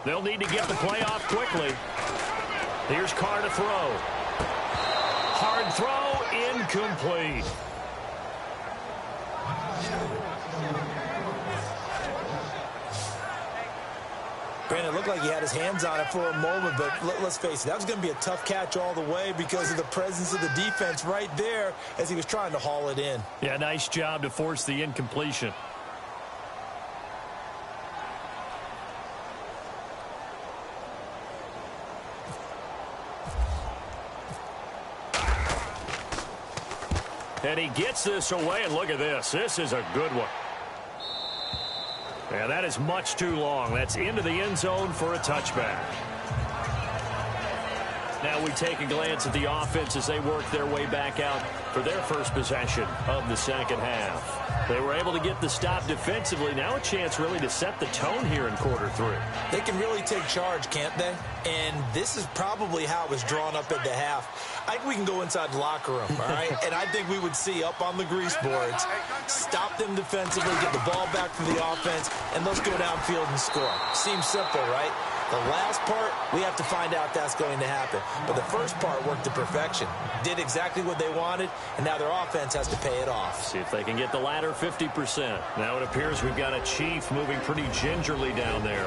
They'll need to get the play off quickly. Here's Carr to throw. Hard throw, incomplete. Brandon, it looked like he had his hands on it for a moment, but let's face it, that was going to be a tough catch all the way because of the presence of the defense right there as he was trying to haul it in. Yeah, nice job to force the incompletion. And he gets this away, and look at this. This is a good one. Yeah, that is much too long. That's into the end zone for a touchback. Now we take a glance at the offense as they work their way back out for their first possession of the second half. They were able to get the stop defensively. Now a chance really to set the tone here in quarter 3. They can really take charge, can't they? And this is probably how it was drawn up at the half. I think we can go inside the locker room, all right? And I think we would see up on the grease boards, stop them defensively, get the ball back from the offense, and let's go downfield and score. Seems simple, right? The last part, we have to find out that's going to happen. But the first part worked to perfection. Did exactly what they wanted, and now their offense has to pay it off. See if they can get the latter 50%. Now it appears we've got a Chief moving pretty gingerly down there.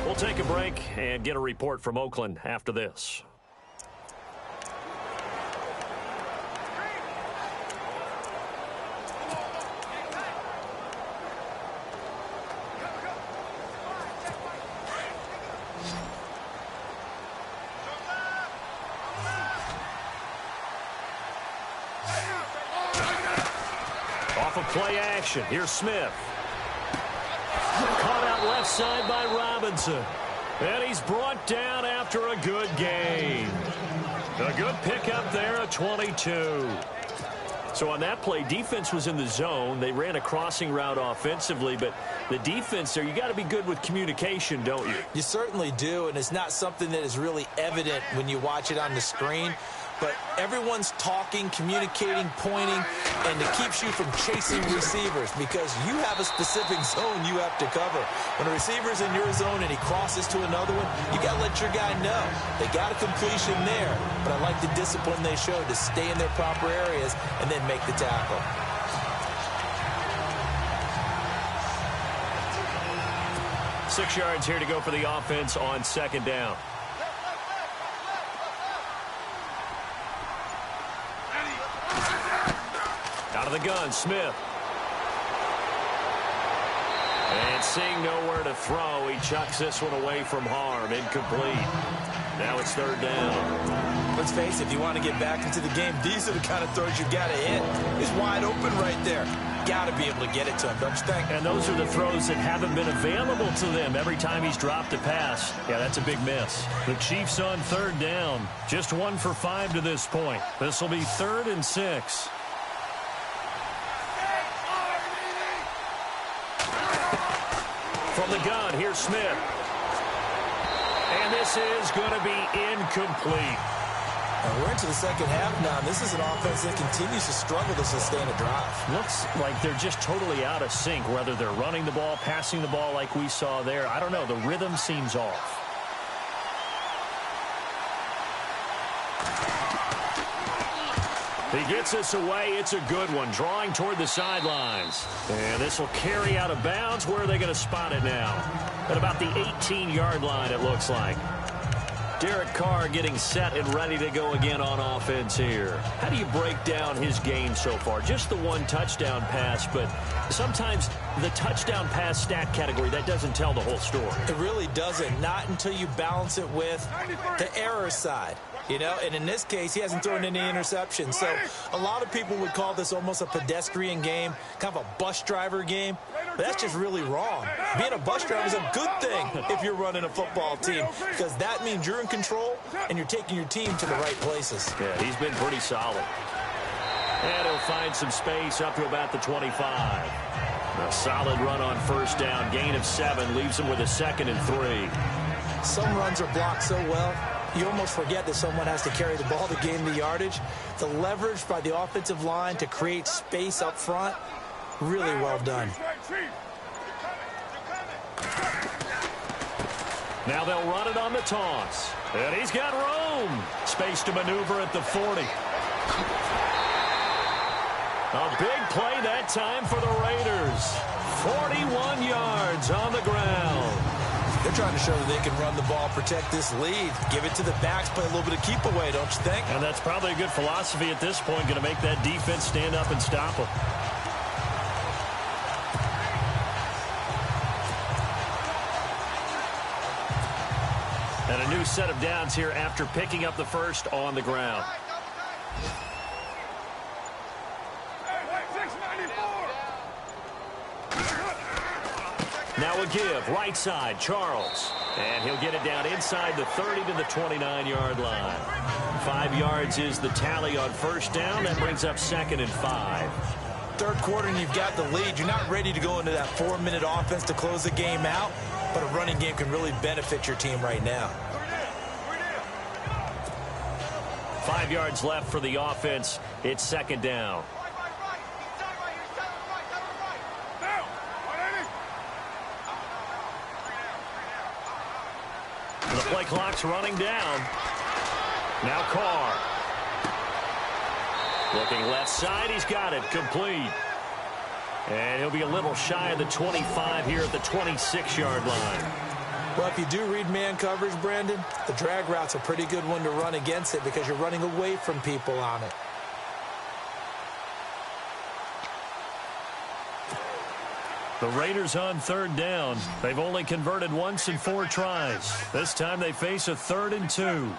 We'll take a break and get a report from Oakland after this. Off of play action, here's Smith. Caught out left side by Robinson. And he's brought down after a good gain. A good pickup there at 22. So on that play, defense was in the zone. They ran a crossing route offensively, but the defense there, you got to be good with communication, don't you? You certainly do, and it's not something that is really evident when you watch it on the screen. But everyone's talking, communicating, pointing, and it keeps you from chasing receivers because you have a specific zone you have to cover. When a receiver's in your zone and he crosses to another one, you got to let your guy know. They got a completion there, but I like the discipline they showed to stay in their proper areas and then make the tackle. Six yards here to go for the offense on second down. Out of the gun, Smith. And seeing nowhere to throw, he chucks this one away from harm. Incomplete. Now it's third down. Let's face it, if you want to get back into the game, these are the kind of throws you've got to hit. He's wide open right there. Got to be able to get it to him, don't you think? And those are the throws that haven't been available to them every time he's dropped a pass. Yeah, that's a big miss. The Chiefs on third down. Just 1 for 5 to this point. This will be 3rd and 6. From the gun, here's Smith. And this is going to be incomplete. We're into the second half now, and this is an offense that continues to struggle to sustain a drive. Looks like they're just totally out of sync, whether they're running the ball, passing the ball like we saw there. I don't know. The rhythm seems off. He gets this away. It's a good one. Drawing toward the sidelines. And this will carry out of bounds. Where are they going to spot it now? At about the 18-yard line, it looks like. Derek Carr getting set and ready to go again on offense here. How do you break down his game so far? Just the one touchdown pass, but sometimes the touchdown pass stat category, that doesn't tell the whole story. It really doesn't. Not until you balance it with the error side. You know, and in this case, he hasn't thrown any interceptions. So a lot of people would call this almost a pedestrian game, kind of a bus driver game. But that's just really wrong. Being a bus driver is a good thing if you're running a football team because that means you're in control and you're taking your team to the right places. Yeah, he's been pretty solid. And he'll find some space up to about the 25. A solid run on first down. Gain of 7 leaves him with a 2nd and 3. Some runs are blocked so well, you almost forget that someone has to carry the ball to gain the yardage. The leverage by the offensive line to create space up front, really well done. Now they'll run it on the toss. And he's got room. Space to maneuver at the 40. A big play that time for the Raiders. 41 yards on the ground. They're trying to show that they can run the ball, protect this lead, give it to the backs, play a little bit of keep away, don't you think? And that's probably a good philosophy at this point, going to make that defense stand up and stop them. And a new set of downs here after picking up the first on the ground. Now a give, right side, Charles. And he'll get it down inside the 30 to the 29-yard line. 5 yards is the tally on first down. That brings up 2nd and 5. Third quarter and you've got the lead. You're not ready to go into that 4-minute offense to close the game out, but a running game can really benefit your team right now. 5 yards left for the offense. It's 2nd down. The play clock's running down. Now Carr. Looking left side. He's got it. Complete. And he'll be a little shy of the 25 here at the 26-yard line. Well, if you do read man coverage, Brandon, the drag route's a pretty good one to run against it because you're running away from people on it. The Raiders on 3rd down. They've only converted once in 4 tries. This time they face a 3rd and 2.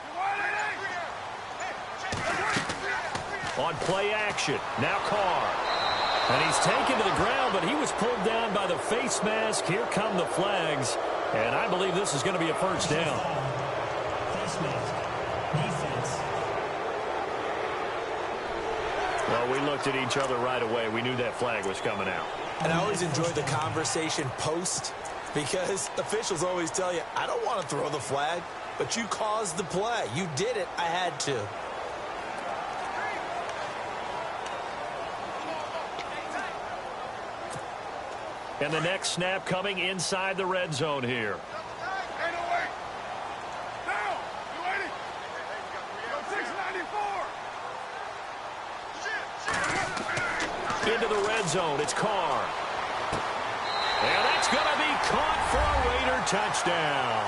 On play action. Now Carr. And he's taken to the ground, but he was pulled down by the face mask. Here come the flags. And I believe this is going to be a first down. Face mask. Defense. Well, we looked at each other right away. We knew that flag was coming out. And I always enjoy the conversation post because officials always tell you, I don't want to throw the flag, but you caused the play. You did it. I had to. And the next snap coming inside the red zone here. Into the red zone. It's Carr. And that's going to be caught for a Raider touchdown.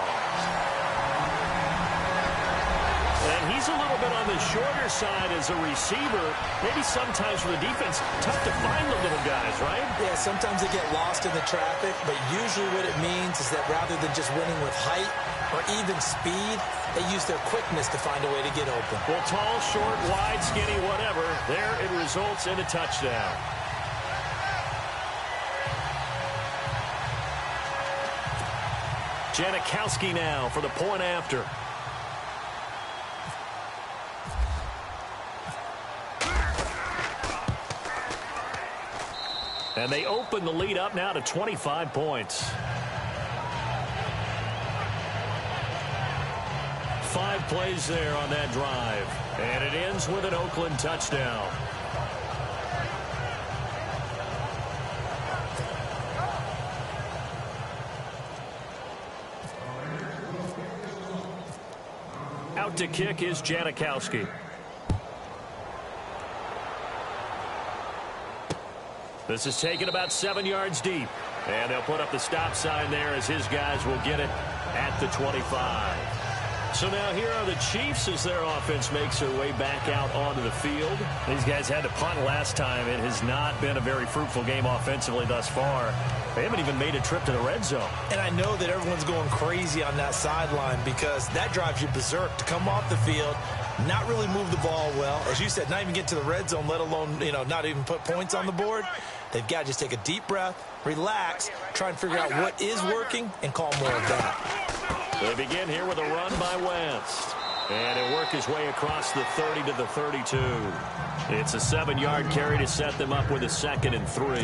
And he's a little bit on the shorter side as a receiver. Maybe sometimes for the defense, tough to find the little guys, right? Yeah, sometimes they get lost in the traffic, but usually what it means is that rather than just winning with height or even speed, they use their quickness to find a way to get open. Well, tall, short, wide, skinny, whatever, there it results in a touchdown. Janikowski now for the point after. And they open the lead up now to 25 points. 5 plays there on that drive. And it ends with an Oakland touchdown. Out to kick is Janikowski. This is taken about 7 yards deep. And they'll put up the stop sign there as his guys will get it at the 25. So now here are the Chiefs as their offense makes their way back out onto the field. These guys had to punt last time. It has not been a very fruitful game offensively thus far. They haven't even made a trip to the red zone. And I know that everyone's going crazy on that sideline because that drives you berserk to come off the field, not really move the ball well. As you said, not even get to the red zone, let alone, not even put points on the board. They've got to just take a deep breath, relax, try and figure out what is working, and call more of that. They begin here with a run by Wentz. And he'll work his way across the 30 to the 32. It's a 7-yard carry to set them up with a 2nd and 3.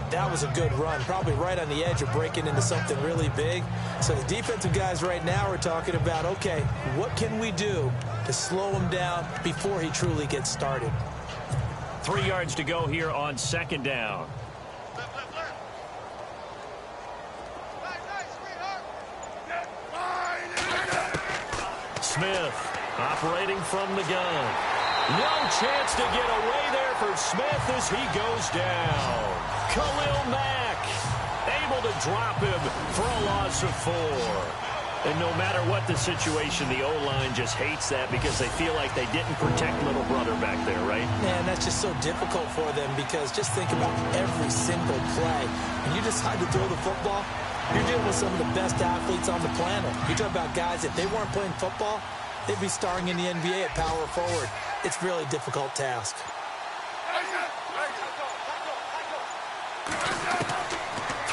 That was a good run, probably right on the edge of breaking into something really big. So the defensive guys right now are talking about, okay, what can we do to slow him down before he truly gets started? 3 yards to go here on 2nd down. Smith operating from the gun. No chance to get away there for Smith as he goes down. Khalil Mack able to drop him for a loss of 4. And no matter what the situation, the O-line just hates that because they feel like they didn't protect little brother back there, right? Man, that's just so difficult for them because just think about every single play. When you decide to throw the football, you're dealing with some of the best athletes on the planet. You talk about guys, if they weren't playing football, they'd be starring in the NBA at power forward. It's a really difficult task.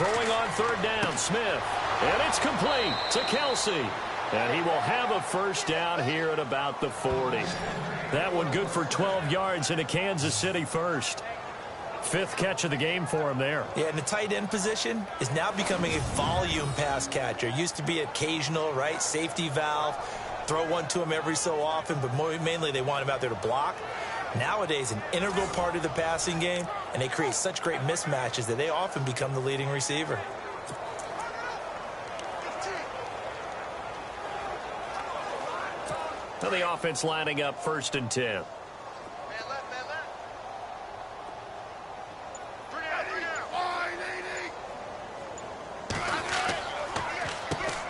throwing on third down, Smith. And it's complete to Kelsey. And he will have a first down here at about the 40. That one good for 12 yards into Kansas City first. 5th catch of the game for him there. Yeah, and the tight end position is now becoming a volume pass catcher. Used to be occasional, right? Safety valve. Throw one to him every so often, but mainly they want him out there to block. Nowadays, an integral part of the passing game, and they create such great mismatches that they often become the leading receiver. Now the offense lining up 1st and 10.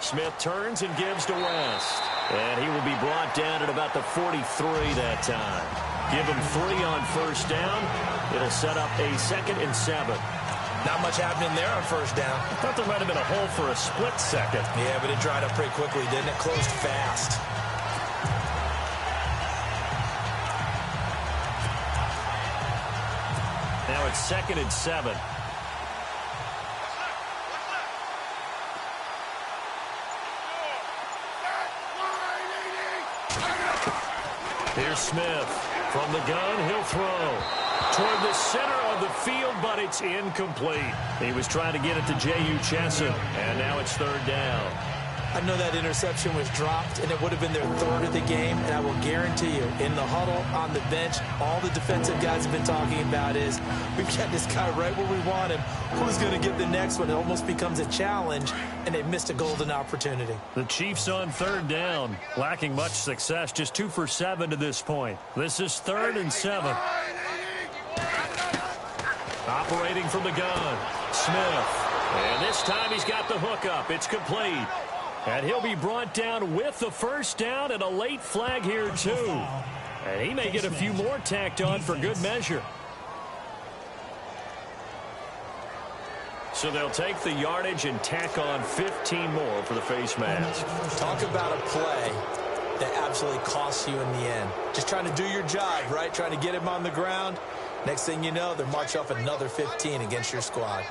Smith turns and gives to West. And he will be brought down at about the 43 that time. Give him 3 on first down. It'll set up a 2nd and 7. Not much happening there on first down. I thought there might have been a hole for a split second. Yeah, but it dried up pretty quickly, didn't it? Closed fast. Now it's 2nd and 7. Here's Smith. From the gun, he'll throw. Toward the center of the field, but it's incomplete. He was trying to get it to J.U. Chesson, and now it's 3rd down. I know that interception was dropped, and it would have been their 3rd of the game, and I will guarantee you, in the huddle, on the bench, all the defensive guys have been talking about is, we've got this guy right where we want him. Who's going to get the next one? It almost becomes a challenge, and they missed a golden opportunity. The Chiefs on 3rd down, lacking much success, just 2 for 7 to this point. This is 3rd and 7. Operating from the gun, Smith. And this time he's got the hook up. It's complete. And he'll be brought down with the first down and a late flag here, too. And he may get a few more tacked on for good measure. So they'll take the yardage and tack on 15 more for the face mask. Talk about a play that absolutely costs you in the end. Just trying to do your job, right? Trying to get him on the ground. Next thing you know, they're march off another 15 against your squad.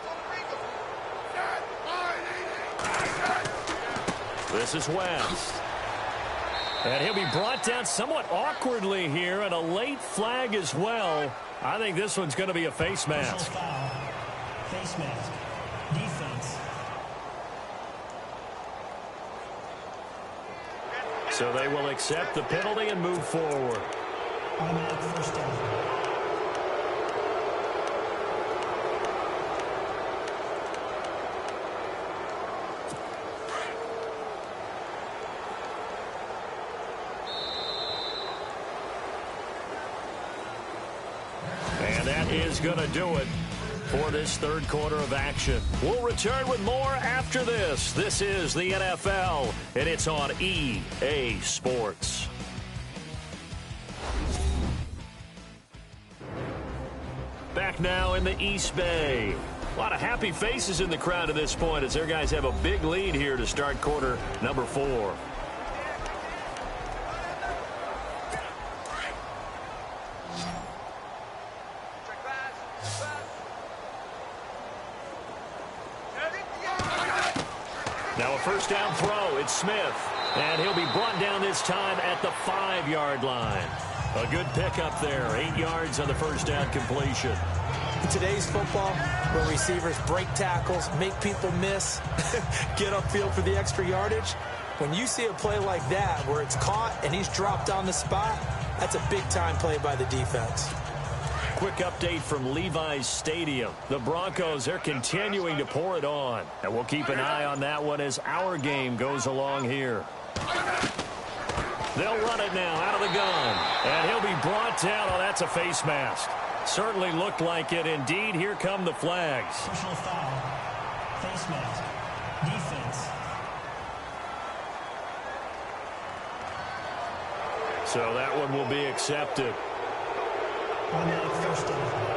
This is West. And he'll be brought down somewhat awkwardly here, and a late flag as well. I think this one's going to be a face mask. Face mask. Defense. So they will accept the penalty and move forward. Automatic first down. Is going to do it for this 3rd quarter of action. We'll return with more after this. This is the NFL, and it's on EA Sports. Back now in the East Bay. A lot of happy faces in the crowd at this point as their guys have a big lead here to start quarter number 4. Now a first down throw. It's Smith. And he'll be brought down this time at the 5-yard line. A good pickup there. 8 yards on the first down completion. In today's football, where receivers break tackles, make people miss, get upfield for the extra yardage, when you see a play like that where it's caught and he's dropped on the spot, that's a big-time play by the defense. Quick update from Levi's Stadium. The Broncos, they're continuing to pour it on. And we'll keep an eye on that one as our game goes along here. They'll run it now out of the gun. And he'll be brought down. Oh, that's a face mask. Certainly looked like it. Indeed, here come the flags. Personal foul. Face mask. Defense. So that one will be accepted. Automatic first down.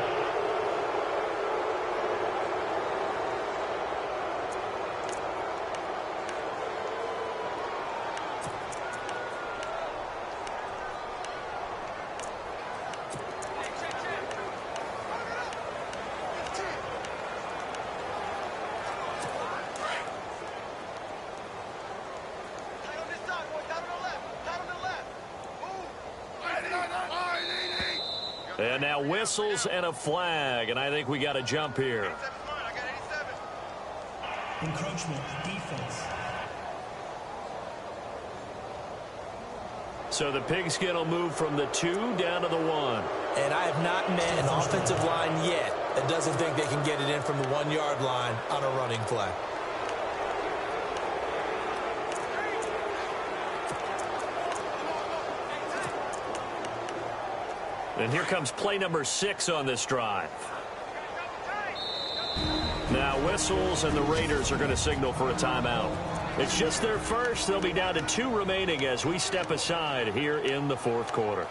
And now whistles and a flag, and I think we got a jump here. Encroachment, defense. So the pigskin will move from the 2 down to the 1. And I have not met an offensive line yet that doesn't think they can get it in from the 1-yard line on a running play. And here comes play number 6 on this drive. Now whistles, and the Raiders are going to signal for a timeout. It's just their first. They'll be down to 2 remaining as we step aside here in the 4th quarter.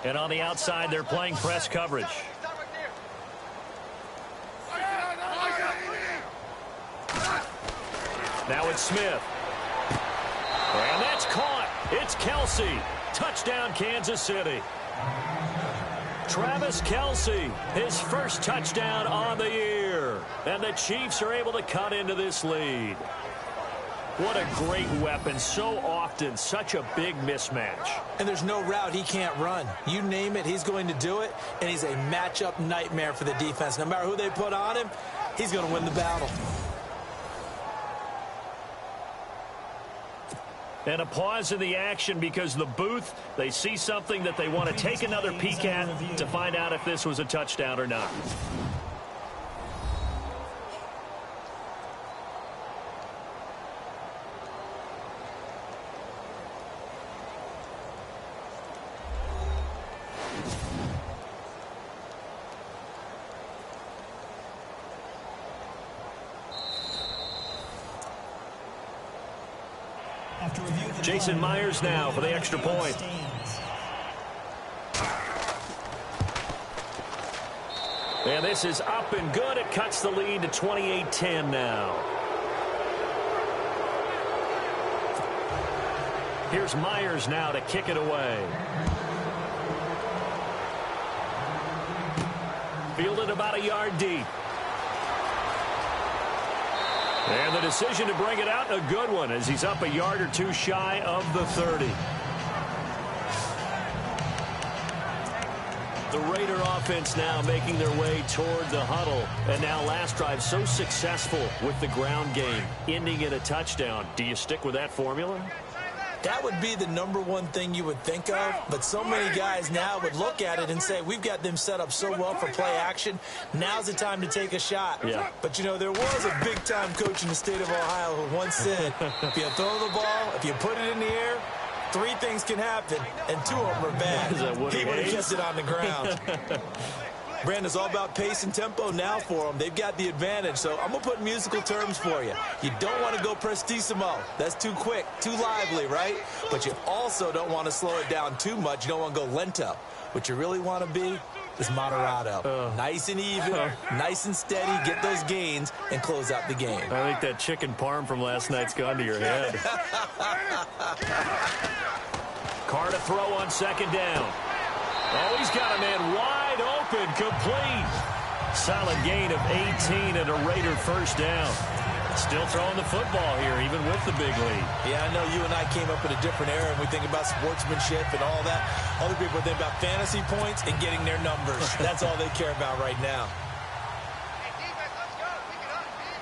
And on the outside, they're playing press coverage. Now it's Smith. And that's caught. It's Kelsey. Touchdown, Kansas City. Travis Kelsey, his first touchdown on the year. And the Chiefs are able to cut into this lead. What a great weapon. So often, such a big mismatch. And there's no route he can't run. You name it, he's going to do it. And he's a matchup nightmare for the defense. No matter who they put on him, he's going to win the battle. And a pause in the action because the booth, they see something that they want to take another peek at to find out if this was a touchdown or not. Jason Myers now for the extra point. And this is up and good. It cuts the lead to 28-10 now. Here's Myers now to kick it away. Fielded about a yard deep. And the decision to bring it out, a good one, as he's up a yard or 2 shy of the 30. The Raider offense now making their way toward the huddle. And now last drive so successful with the ground game, ending in a touchdown. Do you stick with that formula? That would be the #1 thing you would think of, but so many guys now would look at it and say, we've got them set up so well for play action. Now's the time to take a shot. Yeah. But, you know, there was a big-time coach in the state of Ohio who once said, if you throw the ball, if you put it in the air, 3 things can happen, and 2 of them are bad. He would have kept it on the ground. Brandon, it's all about pace and tempo now for them. They've got the advantage, so I'm going to put musical terms for you. You don't want to go prestissimo. That's too quick, too lively, right? But you also don't want to slow it down too much. You don't want to go lento. What you really want to be is moderato. Nice and even, nice and steady, get those gains, and close out the game. I think that chicken parm from last night's gone to your head. Carr to throw on 2nd down. Oh, he's got a man wide open, complete. Solid gain of 18 and a Raider first down. Still throwing the football here, even with the big lead. Yeah, I know you and I came up in a different era, and we think about sportsmanship and all that. Other people think about fantasy points and getting their numbers. That's all they care about right now. Hey, defense, let's go. Pick it up, Steve.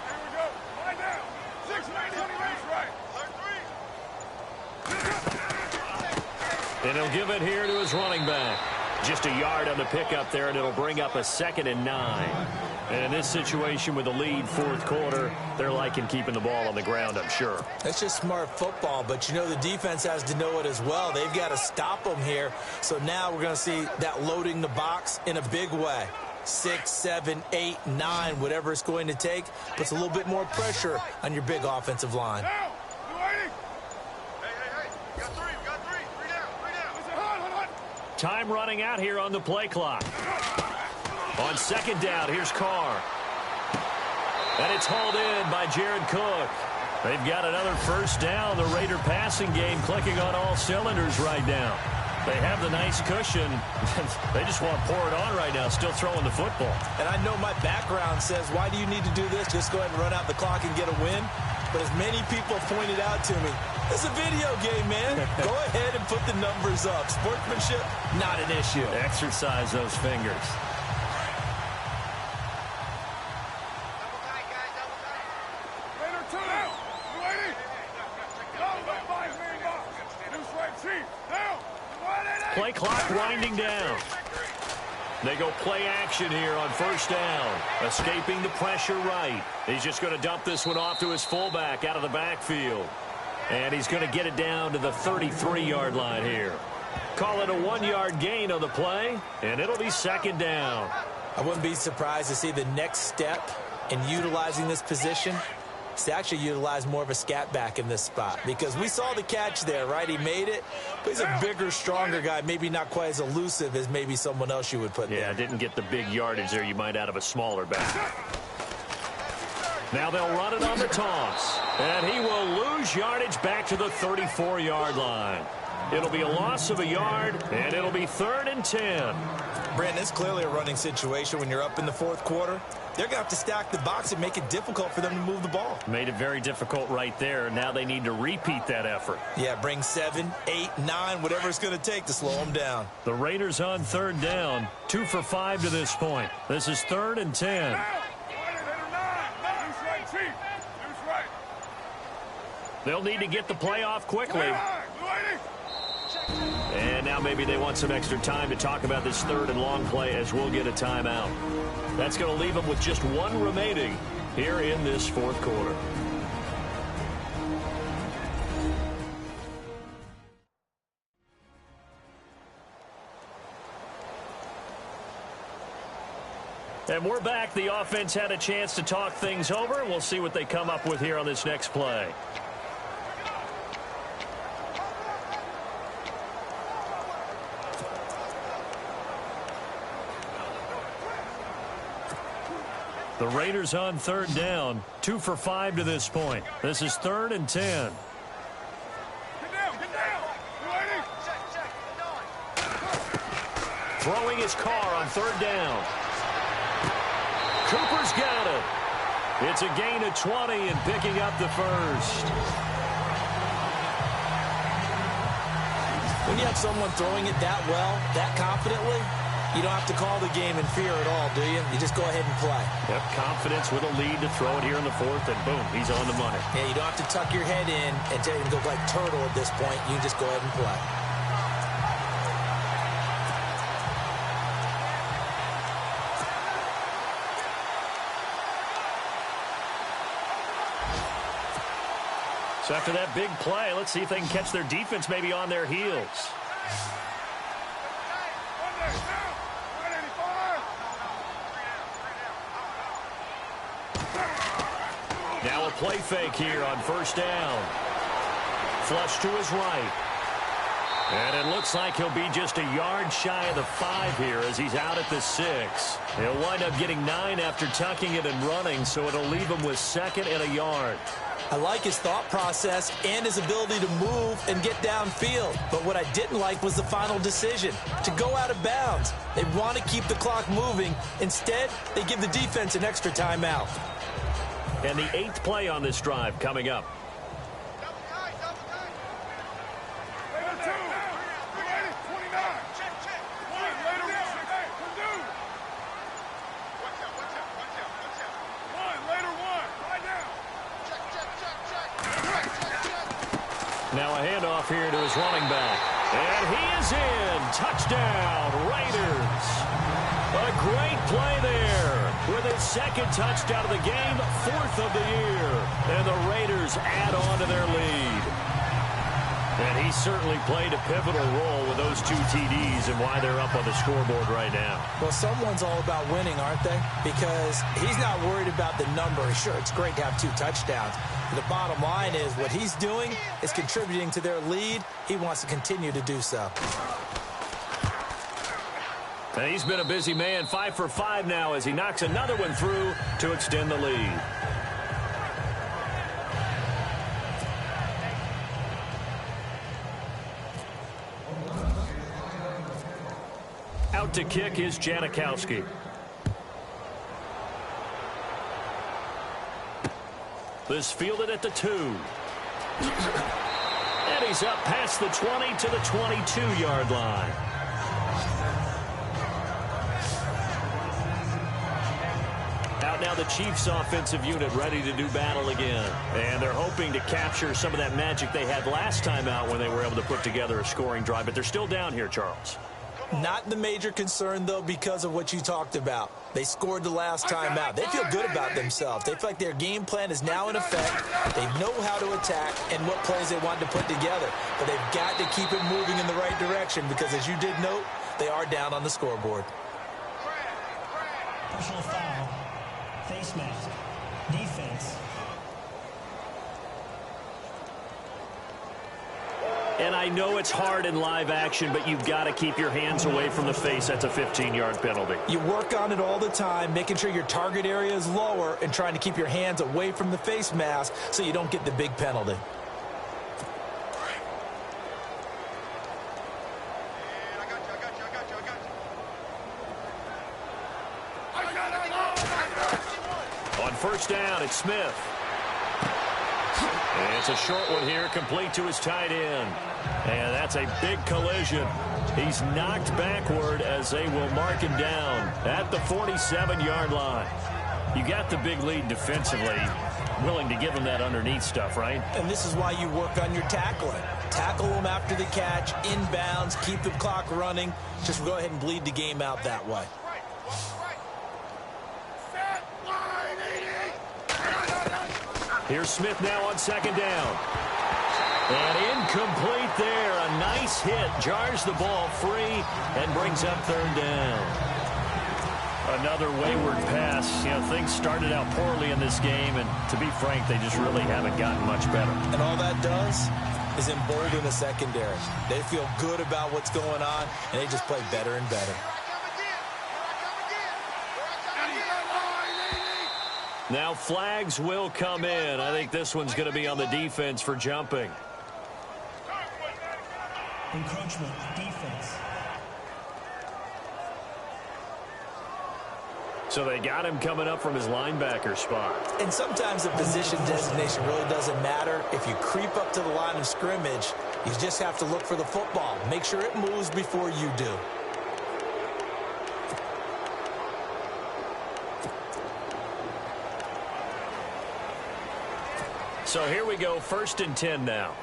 Here we go. Lie down. 6-9 on the race right. And he'll give it here to his running back. Just a yard on the pickup there, and it'll bring up a 2nd and 9. And in this situation with the lead 4th quarter, they're liking keeping the ball on the ground, I'm sure. That's just smart football, but you know the defense has to know it as well. They've got to stop them here. So now we're going to see that loading the box in a big way. 6, 7, 8, 9, whatever it's going to take, puts a little bit more pressure on your big offensive line. Now, you waiting? Hey. We got 3. We got 3. 3 down. 3 down. Listen, hold on. Time running out here on the play clock. On 2nd down, here's Carr. And it's hauled in by Jared Cook. They've got another first down. The Raider passing game clicking on all cylinders right now. They have the nice cushion. They just want to pour it on right now, still throwing the football. And I know my background says, why do you need to do this? Just go ahead and run out the clock and get a win. but as many people pointed out to me, it's a video game, man. Go ahead and put the numbers up. Sportsmanship, not an issue. Exercise those fingers. Play clock winding down. They go play action here on first down. Escaping the pressure right. He's just going to dump this one off to his fullback out of the backfield. And he's going to get it down to the 33-yard line here. Call it a 1-yard gain on the play, and it'll be second down. I wouldn't be surprised to see the next step in utilizing this position is to actually utilize more of a scat back in this spot, because we saw the catch there, right? He made it, but he's a bigger, stronger guy, maybe not quite as elusive as maybe someone else you would put there. Yeah, didn't get the big yardage there you might out of a smaller back. Now they'll run it on the toss, and he will lose yardage back to the 34-yard line. It'll be a loss of a yard, and it'll be 3rd and 10. Brandon, it's clearly a running situation when you're up in the fourth quarter. They're going to have to stack the box and make it difficult for them to move the ball. Made it very difficult right there. Now they need to repeat that effort. Yeah, bring 7, 8, 9, whatever it's going to take to slow them down. The Raiders on 3rd down, 2 for 5 to this point. This is 3rd and 10. They'll need to get the play off quickly. And now maybe they want some extra time to talk about this 3rd and long play, as we'll get a timeout. That's going to leave them with just 1 remaining here in this 4th quarter. And we're back. The offense had a chance to talk things over. We'll see what they come up with here on this next play. The Raiders on 3rd down, 2 for 5 to this point. This is 3rd and 10. Get down. Throwing his car on 3rd down. Cooper's got it. It's a gain of 20 and picking up the first. When you have someone throwing it that well, that confidently, you don't have to call the game in fear at all, do you? You just go ahead and play. Yep, confidence with a lead to throw it here in the 4th, and boom, he's on the money. Yeah, you don't have to tuck your head in and go like turtle at this point. You can just go ahead and play. So after that big play, let's see if they can catch their defense maybe on their heels. Now a play fake here on 1st down. Flush to his right. And it looks like he'll be just a yard shy of the 5 here as he's out at the 6. He'll wind up getting 9 after tucking it and running, so it'll leave him with 2nd and a yard. I like his thought process and his ability to move and get downfield. But what I didn't like was the final decision, to go out of bounds. They want to keep the clock moving. Instead, they give the defense an extra timeout. And the 8th play on this drive coming up. Now a handoff here to his running back. And he is in. Touchdown, Raiders. A great play there with his 2nd touchdown of the game, 4th of the year. And the Raiders add on to their lead. And he certainly played a pivotal role with those 2 TDs and why they're up on the scoreboard right now. Well, someone's all about winning, aren't they? Because he's not worried about the number. Sure, it's great to have 2 touchdowns. The bottom line is what he's doing is contributing to their lead. He wants to continue to do so. And he's been a busy man, 5 for 5 now as he knocks another one through to extend the lead. Out to kick is Janikowski. This fielded at the 2. And he's up past the 20 to the 22-yard line. Out now the Chiefs offensive unit ready to do battle again. And they're hoping to capture some of that magic they had last time out when they were able to put together a scoring drive. But they're still down here, Charles. Not the major concern, though, because of what you talked about. They scored the last time out. They feel good about themselves. They feel like their game plan is now in effect. They know how to attack and what plays they want to put together. But they've got to keep it moving in the right direction because, as you did note, they are down on the scoreboard. Personal foul. Face mask. Defense. And I know it's hard in live action, but you've got to keep your hands away from the face. That's a 15-yard penalty. You work on it all the time, making sure your target area is lower and trying to keep your hands away from the face mask so you don't get the big penalty. On first down, it's Smith. And it's a short one here, complete to his tight end. And that's a big collision. He's knocked backward as they will mark him down at the 47-yard line. You got the big lead defensively, willing to give him that underneath stuff, right? And this is why you work on your tackling. Tackle them after the catch, inbounds, keep the clock running. Just go ahead and bleed the game out that way. Here's Smith now on second down. And incomplete there. A nice hit. Jars the ball free and brings up third down. Another wayward pass. You know, things started out poorly in this game, and to be frank, they just really haven't gotten much better. And all that does is embolden the secondary. They feel good about what's going on, and they just play better and better. Now flags will come in. I think this one's going to be on the defense for jumping. Encroachment. Defense. So they got him coming up from his linebacker spot. And sometimes the position designation really doesn't matter. If you creep up to the line of scrimmage, you just have to look for the football. Make sure it moves before you do. So here we go, 1st and 10 now.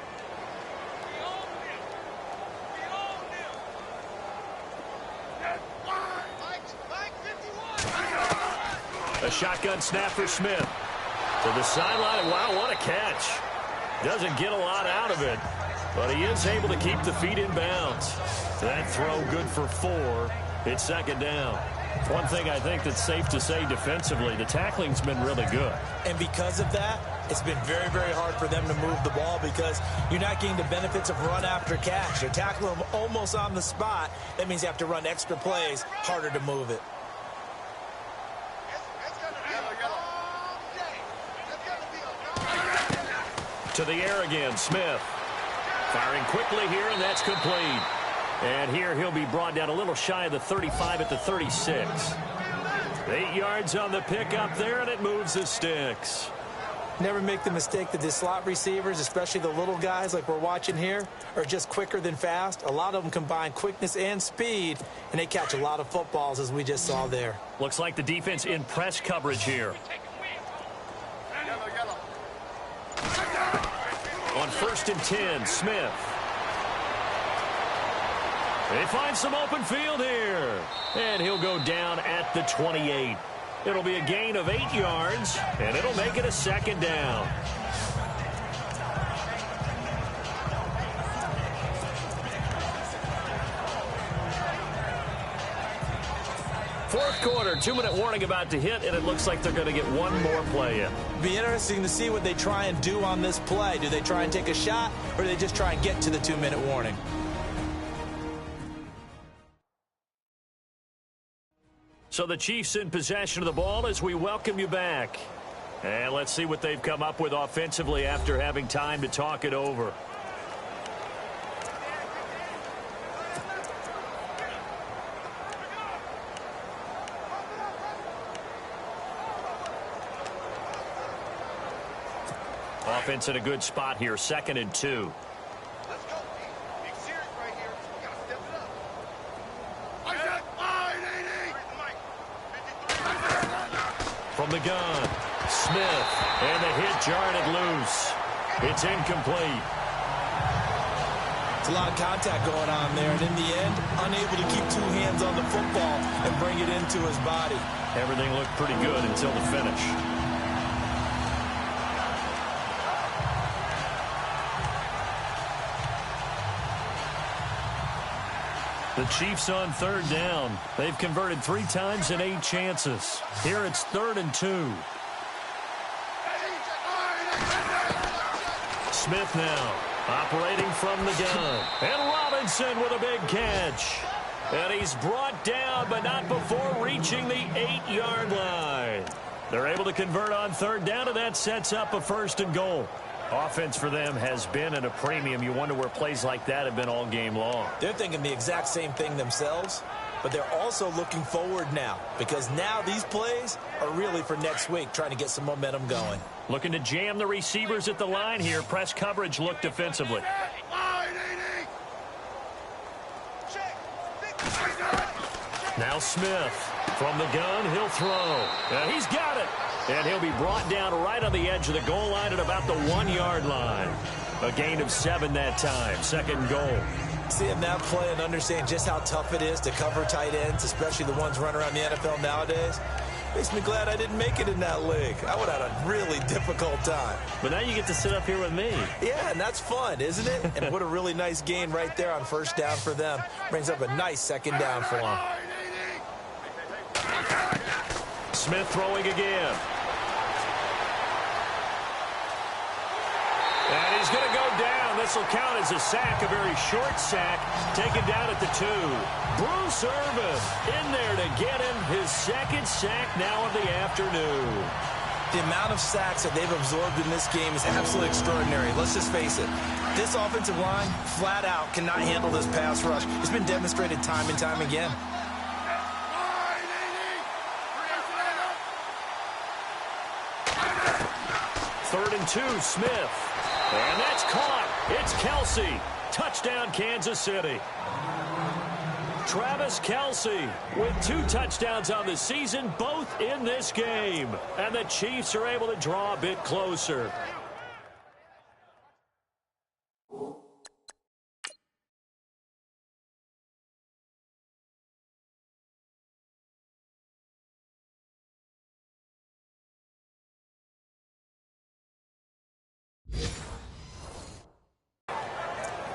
A shotgun snap for Smith. To the sideline. Wow, what a catch. Doesn't get a lot out of it, but he is able to keep the feet in bounds. That throw good for 4. It's second down. One thing I think that's safe to say defensively, the tackling's been really good. And because of that, it's been very, very hard for them to move the ball because you're not getting the benefits of run after catch. You're tackling them almost on the spot. That means you have to run extra plays, harder to move it. To the air again, Smith. Firing quickly here, and that's complete. And here he'll be brought down a little shy of the 35 at the 36. 8 yards on the pickup there, and it moves the sticks. Never make the mistake that the slot receivers, especially the little guys like we're watching here, are just quicker than fast. A lot of them combine quickness and speed, and they catch a lot of footballs, as we just saw there. Looks like the defense in press coverage here. On 1st and 10, Smith. They find some open field here. And he'll go down at the 28. It'll be a gain of 8 yards, and it'll make it a second down. Fourth quarter, 2-minute warning about to hit, and it looks like they're going to get one more play in. Be interesting to see what they try and do on this play. Do they try and take a shot, or do they just try and get to the 2-minute warning? So the Chiefs in possession of the ball as we welcome you back. And let's see what they've come up with offensively after having time to talk it over. offense in a good spot here, 2nd and 2. Let's go, Pete. Big series right here. We got to step it up. From the gun, Smith, and the hit jarred loose. It's incomplete. It's a lot of contact going on there, and in the end, unable to keep 2 hands on the football and bring it into his body. Everything looked pretty good until the finish. The Chiefs on 3rd down. They've converted 3 times in 8 chances. Here it's 3rd and 2. Smith now operating from the gun. And Robinson with a big catch. And he's brought down, but not before reaching the 8-yard line. They're able to convert on 3rd down, and that sets up a 1st and goal. Offense for them has been at a premium. You wonder where plays like that have been all game long. They're thinking the exact same thing themselves, but they're also looking forward now, because now these plays are really for next week, trying to get some momentum going. Looking to jam the receivers at the line here. Press coverage look defensively. Now Smith from the gun. He'll throw. And he's got it. And he'll be brought down right on the edge of the goal line at about the 1-yard line. A gain of 7 that time. 2nd goal. Seeing that play and understand just how tough it is to cover tight ends, especially the ones running around the NFL nowadays, makes me glad I didn't make it in that league. I would have had a really difficult time. But now you get to sit up here with me. Yeah, and that's fun, isn't it? And what a really nice gain right there on 1st down for them. Brings up a nice 2nd down for them. Smith throwing again. And he's going to go down. This will count as a sack, a very short sack, taken down at the 2. Bruce Irvin in there to get him his 2nd sack now of the afternoon. The amount of sacks that they've absorbed in this game is absolutely extraordinary. Let's just face it. This offensive line, flat out, cannot handle this pass rush. It's been demonstrated time and time again. Third and 2, Smith. And that's caught. It's Kelsey. Touchdown, Kansas City. Travis Kelsey with 2 touchdowns on the season, both in this game. And the Chiefs are able to draw a bit closer.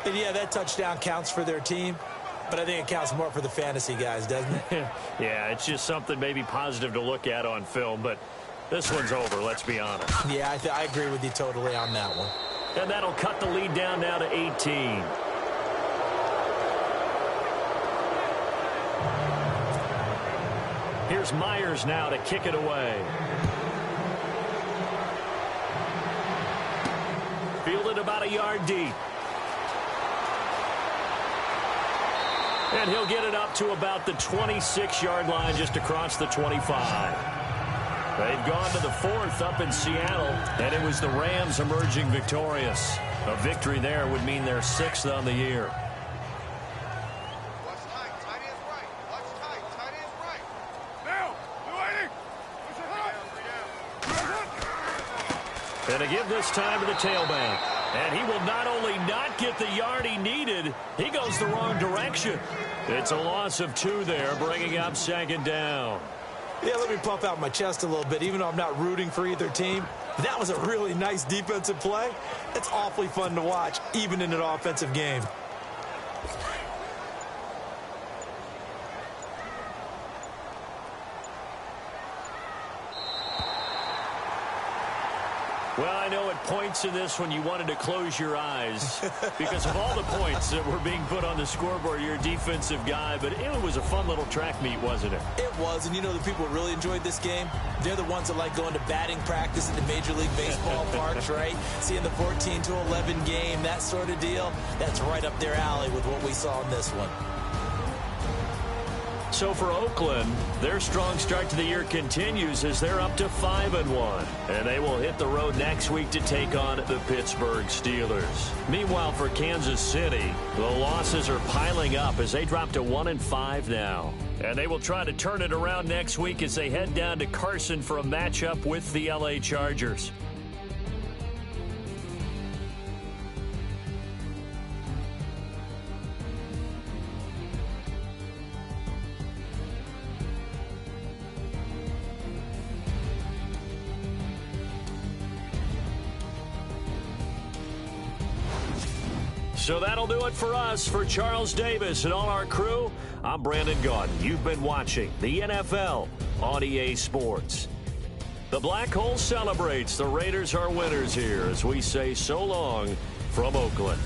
And yeah, that touchdown counts for their team, but I think it counts more for the fantasy guys, doesn't it? Yeah, it's just something maybe positive to look at on film, but this one's over, let's be honest. Yeah, I agree with you totally on that one. And that'll cut the lead down now to 18. Here's Myers now to kick it away. Fielded about a yard deep. And he'll get it up to about the 26-yard line just across the 25. They've gone to the 4th up in Seattle, and it was the Rams emerging victorious. A victory there would mean their 6th on the year. Watch tight. Tight end's right. Watch tight. Tight end's right. Now, you waiting? Push it high. And to give this time to the tailback. And he will not only not get the yard he needed, he goes the wrong direction. It's a loss of 2 there, bringing up 2nd down. Yeah, let me puff out my chest a little bit, even though I'm not rooting for either team. That was a really nice defensive play. It's awfully fun to watch, even in an offensive game. Well, I know at points in this when you wanted to close your eyes because of all the points that were being put on the scoreboard. You're a defensive guy, but it was a fun little track meet, wasn't it? It was, and you know the people who really enjoyed this game? They're the ones that like going to batting practice at the Major League Baseball parks, right? Seeing the 14-11 game, that sort of deal. That's right up their alley with what we saw in this one. so for Oakland, their strong start to the year continues as they're up to 5-1. And they will hit the road next week to take on the Pittsburgh Steelers. Meanwhile, for Kansas City, the losses are piling up as they drop to 1-5 now. And they will try to turn it around next week as they head down to Carson for a matchup with the LA Chargers. So that'll do it for us. For Charles Davis and all our crew, I'm Brandon Gaudin. You've been watching the NFL on EA Sports. The Black Hole celebrates. The Raiders are winners here as we say so long from Oakland.